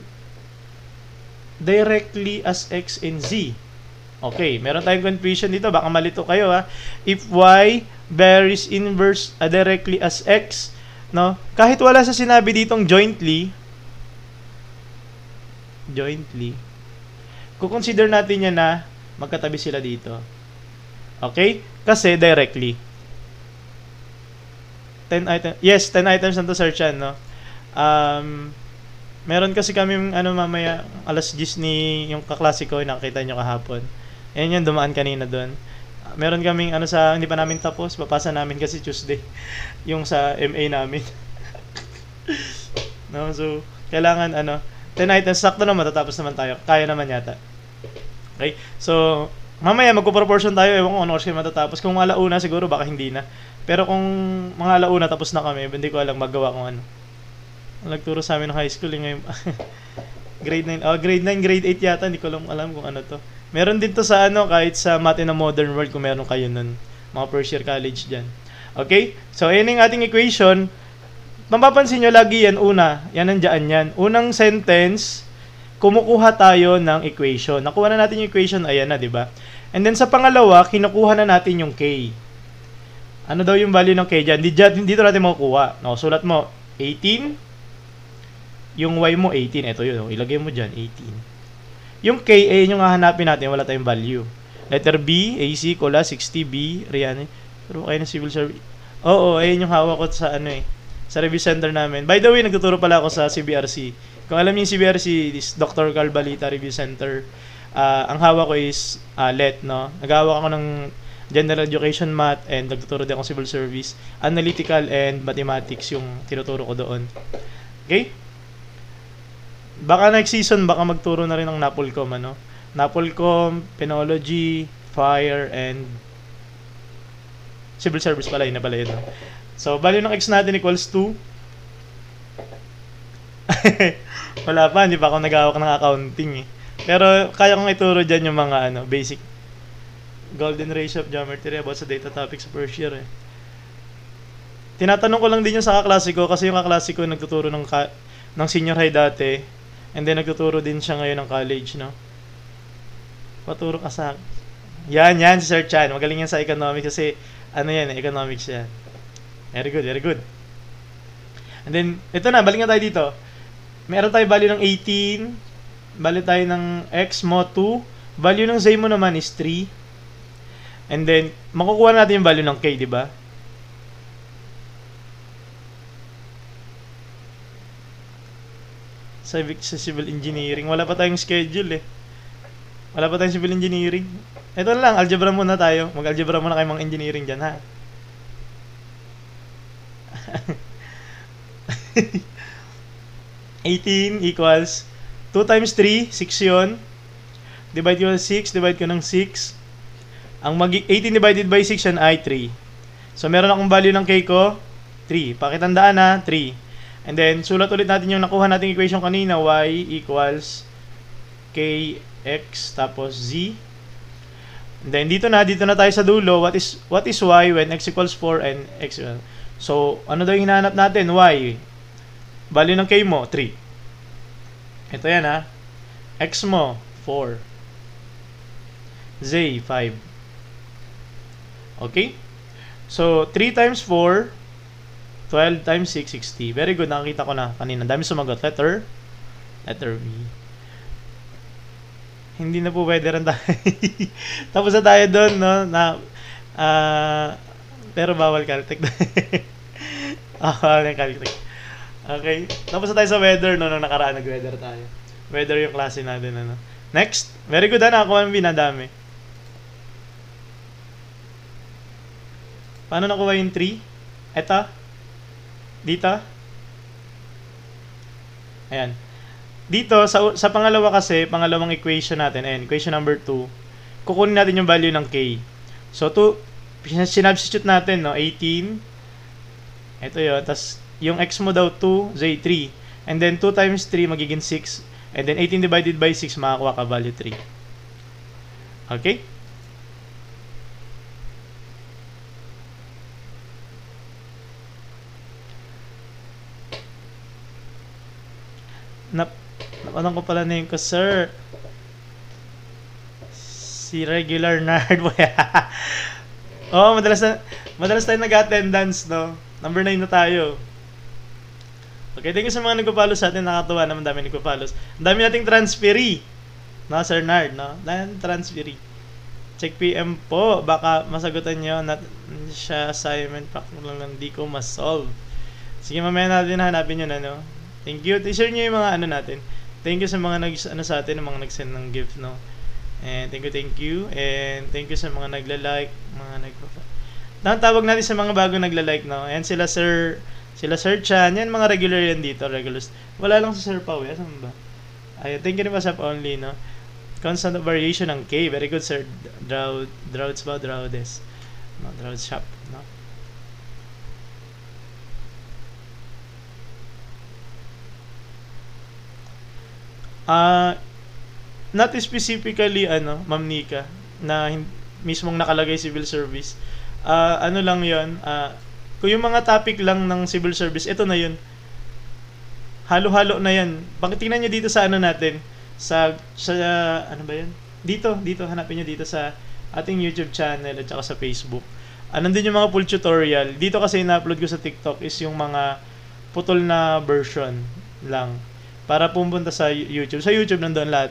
directly as x and z. Okay, meron tayong confusion dito. Baka malito kayo, ha. If y varies inverse directly as x, no? Kahit wala sa sinabi ditong jointly, kukonsider natin yan na magkatabi sila dito. Okay? Kasi directly. 10 items. Yes, 10 items na to, Sir Chan, no? Meron kasi kami mamaya alas 10 ni yung kaklase ko, nakita nyo kahapon. Ayan yung dumaan kanina doon. Meron kaming hindi pa namin tapos, papasa namin kasi Tuesday yung sa MA namin. No, so kailangan 10 items sakto na matatapos naman tayo. Kaya naman yata. Okay? So mamaya magpo-proportion tayo, ewan ko kung ano oras kayo matatapos. Kung alauna siguro baka hindi na. Pero kung mga alauna tapos na kami, hindi ko alam magawa kung ano. Nagturo sa amin ng high school ngayon. Grade 9. Grade 9, grade 8 yata. Hindi ko alam kung ano to. Meron din to sa kahit sa Math in a Modern World kung meron kayo nun. Mga first year college dyan. Okay? So, ayan yung ating equation. Mapapansin nyo lagi yan una. Yan nandiyan yan. Unang sentence, kumukuha tayo ng equation. Nakuha na natin yung equation. Ayan na, di ba? And then sa pangalawa, kinukuha na natin yung K. Ano daw yung value ng K dyan? Dito natin makukuha. No, sulat mo 18. Yung Y mo 18. Ito yun. Ilagay mo dyan 18. Yung K, yun yung hahanapin natin. Wala tayong value. Letter B, AC, Cola, 60B, Rihanna. Pero kayo ng civil service. Oo, ayun yung hawak ko sa ano eh. Sa review center namin. By the way, nagtuturo pala ako sa CBRC. Kung alam niyo yung CBRC, this Dr. Carl Balita Review Center. Ang hawak ko is LET, no? Naghawak ako ng General Education Math and nagtuturo din ako civil service. Analytical and Mathematics yung tinuturo ko doon. Okay? Baka next season, baka magturo na rin ng NAPOLCOM, ano? NAPOLCOM, Penology, Fire, and Civil Service pala, yun na pala yun. No? So, value ng X natin equals 2. Wala pa, hindi pa ako nag-awak ng accounting eh. Pero kaya kong ituro dyan yung mga basic golden ratio of geometry about sa data topics first year eh. Tinatanong ko lang din yung sa kaklase ko kasi yung kaklase ko nagtuturo ng senior high dati and then nagtuturo din siya ngayon ng college, no? Paturo ka sa... Yan, si Sir Chan. Magaling yan sa economics kasi economics yan. Very good, very good. And then, ito na, balik na tayo dito. Meron tayo value ng 18. Value tayo ng X mo 2. Value ng Z mo naman is 3. And then, makukuha natin yung value ng K, di ba? Sa civil engineering. Wala pa tayong schedule eh. Wala pa tayong civil engineering. Ito na lang, algebra muna tayo. Mag-algebra muna kayo mga engineering dyan, ha? 18 equals 2 times 3, 6 yun. Divide ko ng 6, divide ko ng 6. Ang 18 divided by 6 yan ay 3. So, meron akong value ng K ko, 3. Pakitandaan na, 3. And then, sulat ulit natin yung nakuha nating equation kanina, Y equals KX tapos Z. And then, dito na tayo sa dulo. What is Y when X equals 4 and X equals... So, ano daw yung hinahanap natin? Y. Value ng K mo, 3. Ito yan ha. X mo, 4. Z, 5. Okay? So, 3 times 4, 12 times 6, 60. Very good. Nakakita ko na kanina. Dami sumagot. Letter B. Hindi na po pwede rin tayo. Tapos na tayo doon, no? Pero bawal Caltech. Bawal yung Caltech. Okay. Tapos na tayo sa weather, no? Nung nakaraan nag-weather tayo. Weather yung klase natin, ano? Next. Very good, ha? Nakakuha ng binadami. Paano nakuha yung 3? Eto. Dito. Ayan. Dito, sa pangalawa kasi, pangalawang equation natin, ayan, equation number 2, kukunin natin yung value ng K. So, sinubstitute natin, no? 18. Ito yun. Tapos, yung X mo daw 2, Z 3. And then, 2 times 3 magiging 6. And then, 18 divided by 6, makakuha ka value 3. Okay? Napanong ko pala na yung ko, sir. Si regular nerd. Oo, madalas tayo nag-attendance, no? Number 9 na tayo. Okay, thank you sa mga nagpa-follow sa atin. Nakatuwa naman, dami nagpa-follow. Ang dami nating transferee. No, Sir Nard, no? Dahil transferee. Check PM po. Baka masagutan nyo. Siya assignment pack lang hindi ko ma-solve. Sige, mamaya natin hanapin yun, ano? Thank you. I-share nyo yung mga ano natin. Thank you sa mga sa atin, mga nag-send ng gift, no? And thank you. And thank you sa mga nagla-like, mga tawag natin sa mga bago nagla-like, no? And sila Sir Chan, yan mga regular yan dito, regulars. Wala lang si Sir Pau, asan ba? Ayun, thank you rin pa sa only, no? Constant variation ng K. Very good, Sir Drouds ba? Droudes. No, Drouds shop, no? Not specifically Ma'am Nika, na mismong nakalagay civil service. Ano lang 'yon, kung yung mga topic lang ng civil service, ito na 'yun. Halo-halo na 'yan. Tingnan niyo dito sa ano natin, sa ano ba 'yan? Dito hanapin niyo dito sa ating YouTube channel at saka sa Facebook. Nandun yung mga full tutorial. Dito kasi na-upload ko sa TikTok is yung mga putol na version lang. Para pumunta sa YouTube. Sa YouTube nandun lahat.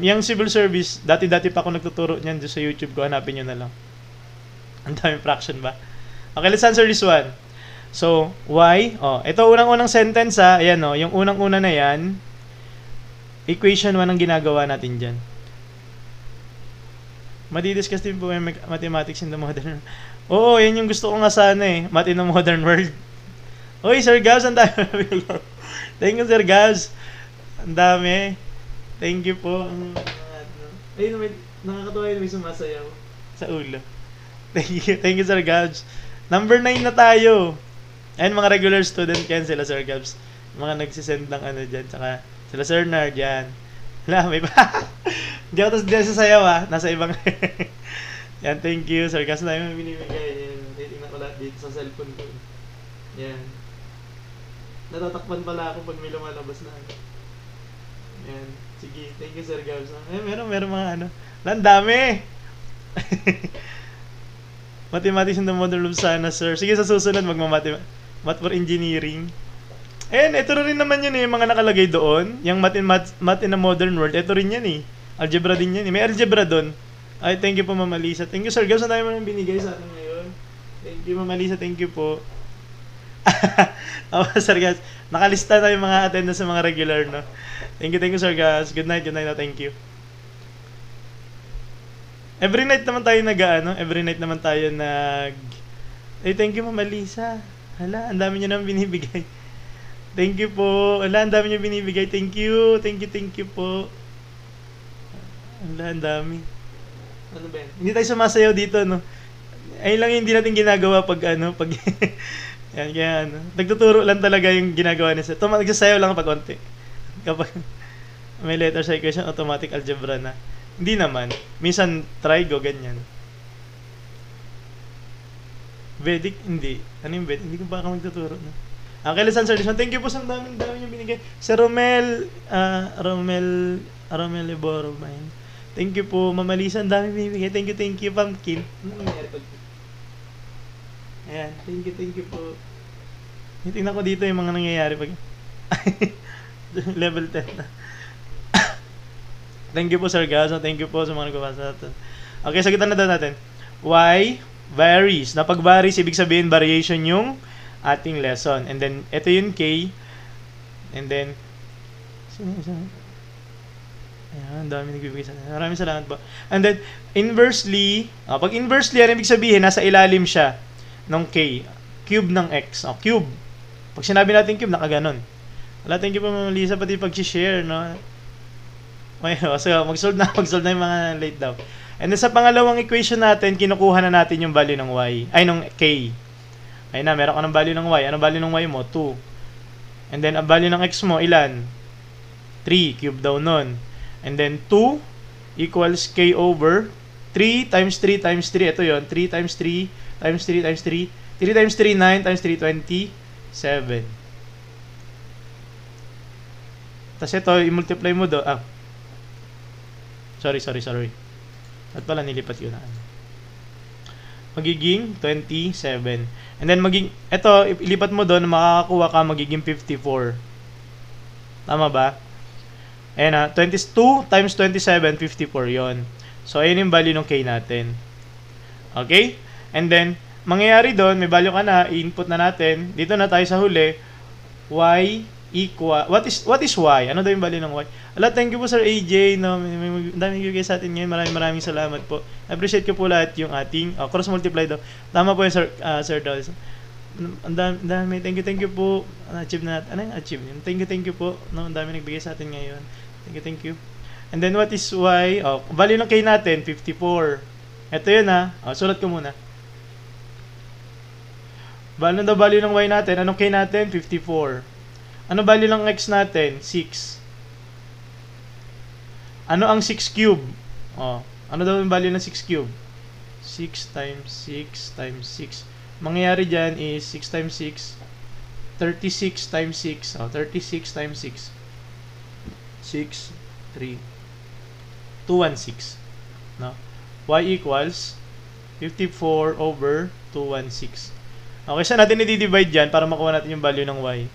Yung civil service, dati-dati pa ako nagtuturo niyan doon sa YouTube ko. Hanapin nyo na lang. Ang daming fraction ba? Okay, let's answer this one. So, why? Ito unang-unang sentence ha. Ayan yung unang-una na yan. Equation 1 ang ginagawa natin dyan. Madidiscuss din po yung mathematics in the modern world. Oo, yan yung gusto ko nga sana eh. Math in the modern world. Uy, Sir Gabs, ang dami. Thank you, Sir Gabs. Ang dami. Thank you po. Ayun, nakakatawa yun, may sumasayaw sa ulo. Thank you, Sir Gabs. Number 9 na tayo. Ayun, mga regular student yan sila, Sir Gabs. Mga nagsisend ng ano dyan. Tsaka sila, Sir Nard, yan. Wala, may pa. Hindi ako tapos din sasayaw nasa ibang yan, thank you Sir Gas na yung binibigay yan, titignan ko lahat dito sa cellphone ko yan, natatakpan pala ako pag may lumalabas na yan, sige, thank you Sir Gas meron mga ano, ang dami mathematics in the modern loob sana sir, sige sa susunod math for engineering. Ito rin naman yun mga nakalagay doon, yung math in the modern world, ito rin yan algebra din yan. May algebra doon. Ay, thank you po, Mama Lisa. Thank you, Sir Gabs. Ang dami mo nang binigay sa atin ngayon. Thank you, Mama Lisa. Thank you po. Sir Gabs. Nakalista na yung mga attendance sa mga regular, no? Thank you, Sir Gabs. Good night. Thank you. Every night naman tayo Ay, thank you, Mama Lisa. Hala, ang dami nyo nang binibigay. Thank you po. Hala, ang dami nyo binibigay. Thank you po. Ang dami. Ano ba yan? Hindi tayo sumasayaw dito, no? Ayun lang yung hindi natin ginagawa pag yan, kaya nagtuturo lang talaga yung ginagawa niya. Nagsasayaw lang pag konti. Kapag may letter sa equation, automatic algebra na. Hindi naman. Minsan, trigo, ganyan. Vedic, hindi. Ano yung Vedic? Hindi ko pa ako magtuturo, no? Okay, let's answer this one. Thank you po sa dami yung binigay. Sa Romel Boromine. Thank you po, Mama Lisa. Ang dami binibigay. Thank you, Pumpkin. Ano nangyari pag... Ayan, thank you po. Tingnan ko dito yung mga nangyayari pag... Level 10 na. Thank you po, Sir Gazo. Thank you po sa mga nagbabasa natin. Okay, sagutan na daw natin. Why varies? Na pag varies, ibig sabihin variation yung ating lesson. And then, ito yung K. And then, ayan, dami nagbibigay sa atin. Maraming salamat po. And then, inversely, pag inversely, ibig sabihin, nasa ilalim siya ng K. Cube ng X. Cube. Pag sinabi natin cube, nakaganon. Wala, thank you po, Mama Lisa, pati pag-share, no? So, mag-solve na yung mga late daw. And then, sa pangalawang equation natin, kinukuha na natin yung value ng Y. Ay, ng K. Ayun na, meron ka ng value ng Y. Anong value ng Y mo? 2. And then, ang value ng X mo, ilan? 3. Cube daw nun. And then, 2 equals K over 3 times 3 times 3. Ito yon 3 times 3 times 3 times 3. 3 times 3, 9 times 3, 27. Tapos ito, i-multiply mo do. Sorry. At pala, nilipat yun na. Magiging 27. And then, ito, ilipat mo doon, makakakuha ka, magiging 54. Tama ba? Ayan 22 times 27, 54 yon. So, ayun yung value ng K natin. Okay? And then, mangyayari doon, may value ka na, i-input na natin. Dito na tayo sa huli. Y equal, what is Y? Ano daw yung value ng Y? Thank you po Sir AJ. No? May daming bigay sa atin ngayon. Maraming salamat po. Appreciate ko po lahat yung ating, cross multiply daw. Tama po yung Sir Daw. Ang dami. Thank you po. Achieve na natin. Ano yung achieve? Thank you po. No, ang dami nagbigay sa atin ngayon. Thank you. And then what is Y? Value ng K natin, 54. Ito yun sulat ko muna. Value ng Y natin. Anong K natin? 54. Ano value ng X natin? 6. Ano ang 6 cube? Ano daw yung value ng 6 cube? 6 times 6 times 6. Mangyayari dyan is 6 times 6, 36 times 6. 36 times 6. 6, 3, 216. No? Y equals 54 over 216. Okay, saan natin i-divide dyan para makuha natin yung value ng y?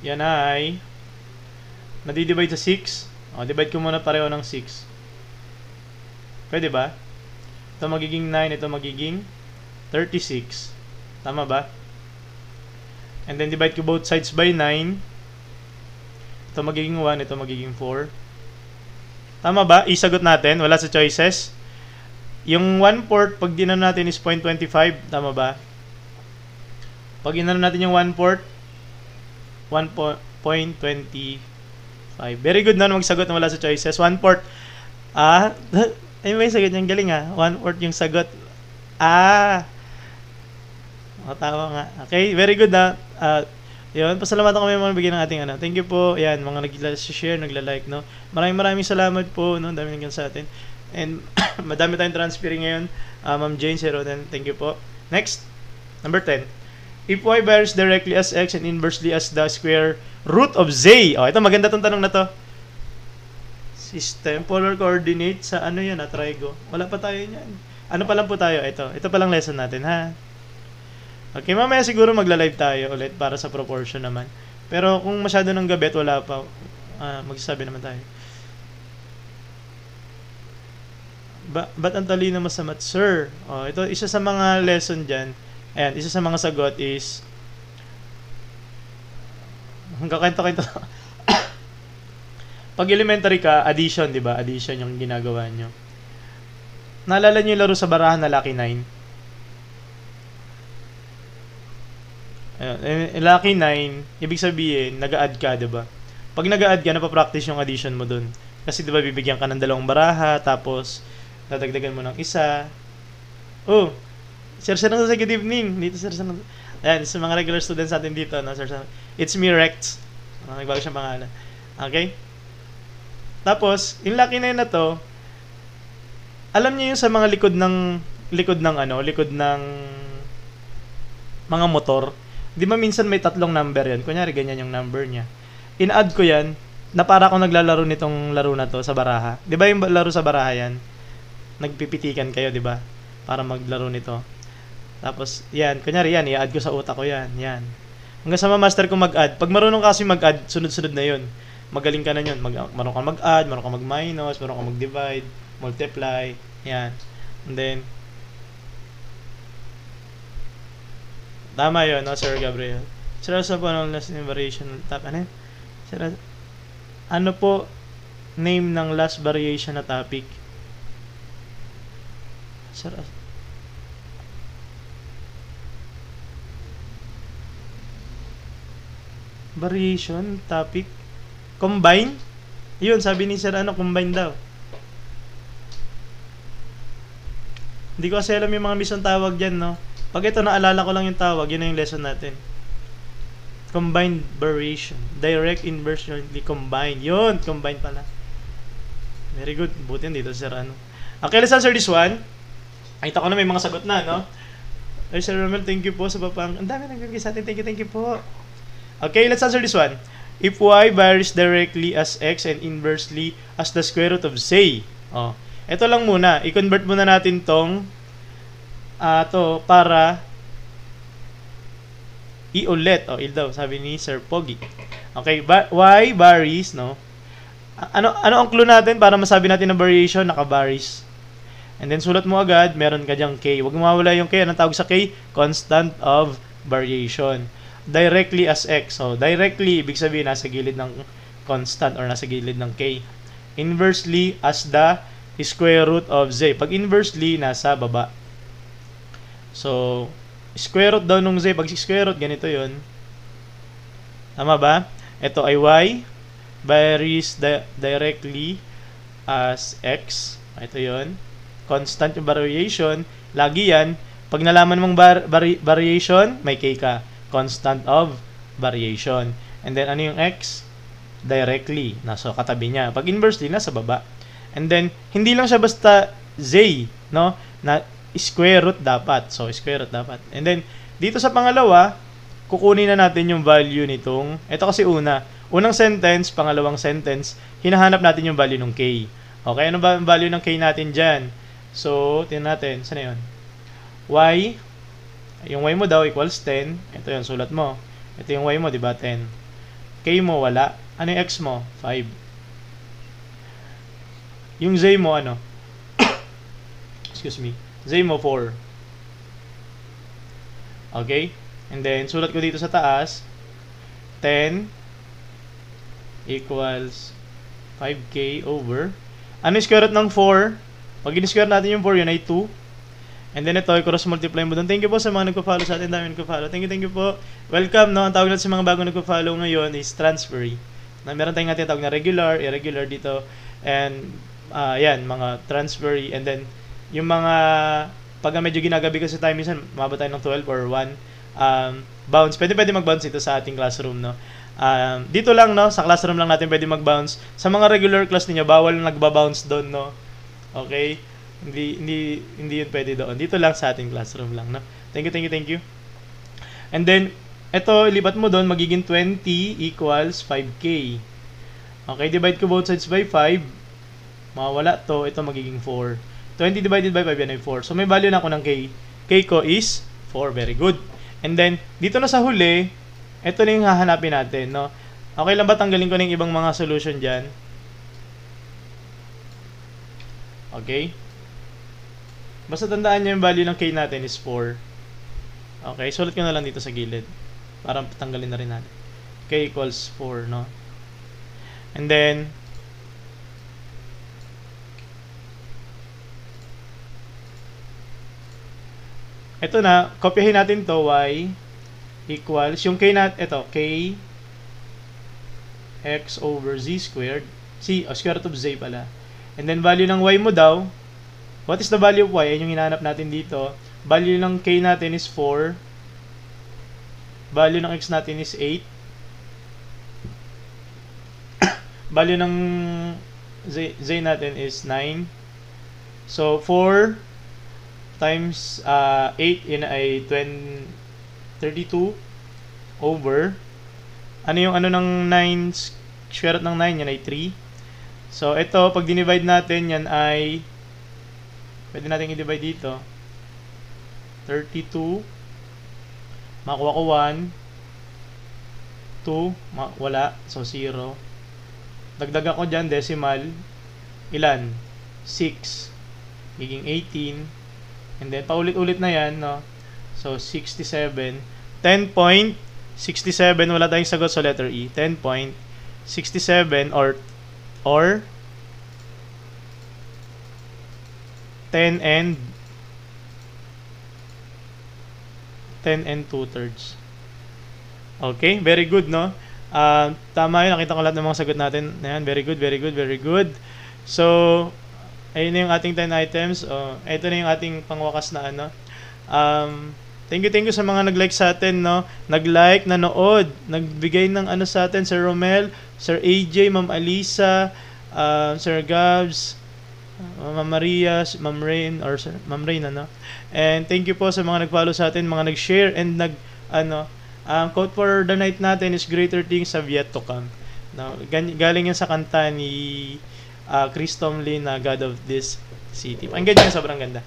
Yan ay nadidivide sa 6. O, divide ko muna pareho ng 6. Pwede ba? Ito magiging 9, ito magiging 36. Tama ba? And then divide ko both sides by 9. Ito magiging 1, ito magiging 4. Tama ba? Isagot natin. Wala sa choices. Yung 1/4, pag dinano natin is 0.25. Tama ba? Pag inano natin yung 1/4, 1.25. Very good na magsagot na wala sa choices. 1/4. Ayun ba yung sagot niyang galing 1/4 yung sagot. Tama nga. Okay, very good na. Yun, pasalamatan kami mga bigyan ng ating ano. Thank you po. Yan, mga nag-share, nagla-like, no. Maraming salamat po, no. Dami nagyan sa atin. And madami tayong transferring ngayon. Ma'am Jane, si Roden, thank you po. Next, number 10. If y varies directly as x and inversely as the square root of z. Ito maganda tong tanong na to. System, polar coordinate sa ano yan, trigo. Wala pa tayo niyan. Ano pa lang po tayo? Ito pa lang lesson natin, ha. Okay, mamaya siguro magla-live tayo ulit para sa proportion naman. Pero kung masyado ng gabi at wala pa, magsasabi naman tayo. Ba't ang talino mo sa math, sir? Ito, isa sa mga lesson dyan. Ayan, isa sa mga sagot is kakento-kento. Pag elementary ka, addition, di ba? Addition yung ginagawa nyo. Naalala nyo yung laro sa barahan na Lucky 9? Lucky 9, ibig sabihin, nag-a-add ka, diba? Pag nag-a-add ka, napapractice yung addition mo dun. Kasi diba, bibigyan ka ng 2 baraha, tapos, dadagdagan mo ng isa. Sir, good evening. Dito, sir, ayan, sa mga regular students natin dito, no, sir, it's me, Rex. Nagbago siyang pangalan. Okay? Tapos, yung Lucky 9 na to, alam niyo yung sa mga likod ng mga motor. Di ba minsan may 3 number yan? Kunyari, ganyan yung number niya. In-add ko yan, na para akong naglalaro nitong laro na to sa baraha. Di ba yung laro sa baraha yan? Nagpipitikan kayo, di ba? Para maglaro nito. Tapos, yan. Kunyari, yan. I-add ko sa utak ko yan. Yan. Hanggang sa ma-master ko mag-add. Pag marunong kasi mag-add, sunod-sunod na yun. Magaling ka na yun. Marunong ka mag-add, marunong ka mag-minus, marunong ka mag-divide, multiply. Yan. And then, tama yun, no, Sir Gabriel. Sir, sa po ng last variation top, ano po name ng last variation na topic? Sir, variation topic? Combine? Yun, sabi ni Sir, combine daw. Hindi ko kasi alam yung mga mission tawag dyan, no? Pag ito, naalala ko lang yung tawag, yun na yung lesson natin. Combined variation. Direct inversely combined. Yun, combined pala. Very good. Buti yan dito, sir. Okay, let's answer this one. Nakita ko na may mga sagot na, no? Ay, Sir Romel, thank you po sa papang. Ang dami nagbibigay sa atin. Thank you po. Okay, let's answer this one. If y varies directly as x and inversely as the square root of z. Ito lang muna. I-convert muna natin tong to para i-ulit. Il daw, sabi ni Sir Pogi. Okay, y varies, no? Ano ang clue natin para masabi natin na variation? Naka-varies. And then, sulat mo agad, meron ka dyang k. Huwag mawala yung k. Anong tawag sa k? Constant of variation. Directly as x. So, directly, ibig sabihin, nasa gilid ng constant or nasa gilid ng k. Inversely as the square root of z. Pag inversely, nasa baba. So, square root daw nung z. Pag square root, ganito yun. Tama ba? Ito ay y varies directly as x. Ito yun. Constant yung variation. Lagi yan. Pag nalaman mong variation, may k ka. Constant of variation. And then, ano yung x? Directly. Nasa katabi niya. Pag inversely, nasa baba. And then, hindi lang siya basta z, no? Na square root dapat. So, square root dapat. And then, dito sa pangalawa, kukunin na natin yung value nitong, ito kasi unang sentence, pangalawang sentence, hinahanap natin yung value ng k. Okay, ano ba ang value ng k natin dyan? So, tingnan natin. Saan na yun? Y, yung y mo daw equals 10. Ito yung sulat mo. Ito yung y mo, di ba? 10. K mo, wala. Ano yung x mo? 5. Yung z mo, ano? Excuse me. Z mo, 4. Okay? And then, sulat ko dito sa taas, 10 equals 5k over. Ano yung square root ng 4? Pag in-square natin yung 4, yun ay 2. And then ito, i-cross multiply mo doon. Thank you po sa mga nagpo-follow sa atin. Dami nagpo-follow. Thank you po. Welcome, no? Ang tawag natin sa mga bagong nagpo-follow ngayon is transferee. Na meron tayong natin tawag na regular, irregular dito. And, yan, mga transferee. And then, yung mga, pag medyo ginagabi kasi tayo, minsan, mababa tayo ng 12 or 1. Bounce. Pwede mag-bounce ito sa ating classroom, no? Dito lang, no? Sa classroom lang natin pwede mag-bounce. Sa mga regular class niyo, bawal nagba-bounce doon, no? Okay? Hindi yun pwede doon. Dito lang sa ating classroom lang, no? Thank you. And then, ito, ilipat mo doon, magiging 20 equals 5k. Okay, divide ko both sides by 5. Mawala to, ito magiging 4. 20 divided by 5, yan ay 4. So, may value na ako ng k. K ko is 4. Very good. And then, dito na sa huli, ito na yung hahanapin natin, no? Okay lang ba tanggalin ko ng ibang mga solution dyan? Okay? Basta tandaan nyo yung value ng k natin is 4. Okay, sulat ko na lang dito sa gilid. Para tanggalin na rin natin. K equals 4, no? And then, ito na, kopyahin natin to, y equals, yung k natin, ito, k x over z squared, square root of z pala. And then, value ng y mo daw, what is the value of y? Yan yung hinahanap natin dito. Value ng k natin is 4. Value ng x natin is 8. Value ng z natin is 9. So, 4 times 8, yun ay 32 over, ano yung ano ng 9, square root ng 9, yan ay 3. So, ito, pag dinivide natin, yan ay, pwede natin i-divide dito. 32, makuha ko 1, 2, wala, so 0. Dagdagan ko dyan, decimal, ilan? 6, giging 18, and then, paulit-ulit na yan, no? So, 67. 10.67. Wala tayong sagot sa letter E. 10.67 or 10 and 2/3. Okay? Very good, no? Tama yun. Nakita ko lahat ng mga sagot natin. Ayan, very good. So, ayun na yung ating 10 items. Ito na yung ating pangwakas na ano. Thank you sa mga nag-like sa atin, no? Nag-like, nanood, nagbigay ng ano sa atin, Sir Romel, Sir AJ, Ma'am Alisa, Sir Gabs, Ma'am Maria, Ma'am Rain, or Ma'am Rain, ano? And thank you po sa mga nag-follow sa atin, mga nag-share, and quote for the night natin is, greater things have yet to come. No? Galing yan sa kanta ni Chris Tomlin na God of this city. Ang ganda, sobrang ganda.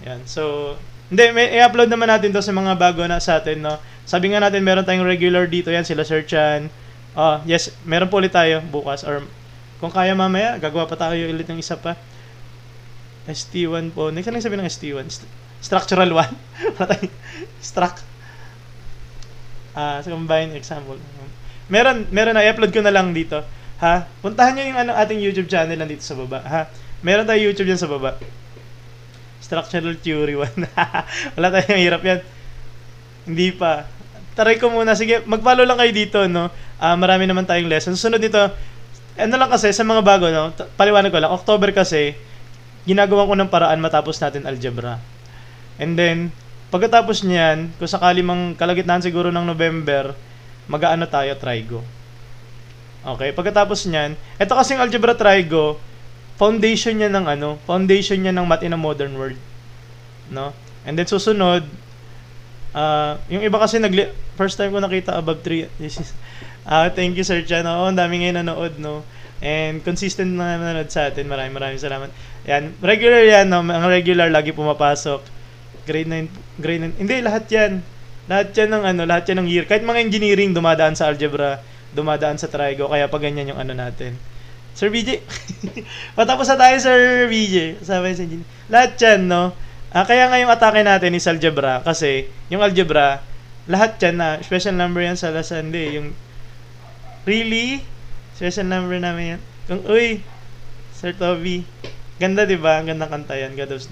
Ayan. So, may i-upload naman natin to sa mga bago na sa atin, no? Sabi nga natin, meron tayong regular dito. Yan, sila Sir Chan. Yes, meron po ulit tayo bukas. Or, kung kaya mamaya, gagawa pa tayo ulit ng isa pa. ST1 po. Next, ano yung sabi ng ST1? Structural 1. So, combine example. Meron na, i-upload ko na lang dito. Ha? Puntahan nyo yung ating YouTube channel lang dito sa baba. Ha? Meron tayo YouTube dyan sa baba. Structural Theory 1. Wala tayong hirap yan. Hindi pa. Try ko muna. Sige, mag-follow lang kayo dito, no? Marami naman tayong lesson. Susunod dito, ano lang kasi, sa mga bago, no? Paliwanag ko lang. October kasi, ginagawa ko ng paraan matapos natin algebra. And then, pagkatapos niyan, kung sakali mang kalagitnaan siguro ng November, mag-aano tayo, Trigo. Okay, pagkatapos niyan, ito kasing algebra trigo, foundation niya ng math in a modern world, no? And then susunod, yung iba kasi first time ko nakita above 3. This is thank you Sir Chan. Ang dami ngayon nanood, no? And consistent na nanonood sa atin. Maraming salamat. Yan, regular yan, no? Ang regular lagi pumapasok. Grade 9. Hindi, lahat yan. Lahat yan ng year. Kahit mga engineering, dumadaan sa algebra, dumadaan sa trigo, kaya pa ganyan yung ano natin. Sir BJ, patapos na tayo, Sir BJ. Sabi sa engineering. Lahat yan, no? Kaya nga yung atake natin is algebra, kasi yung algebra, lahat yan na, special number yan sa Lasande. Yung, really? Special number namin yan. Uy, Sir Toby. Ganda, diba? Ang gandang kanta yan. God of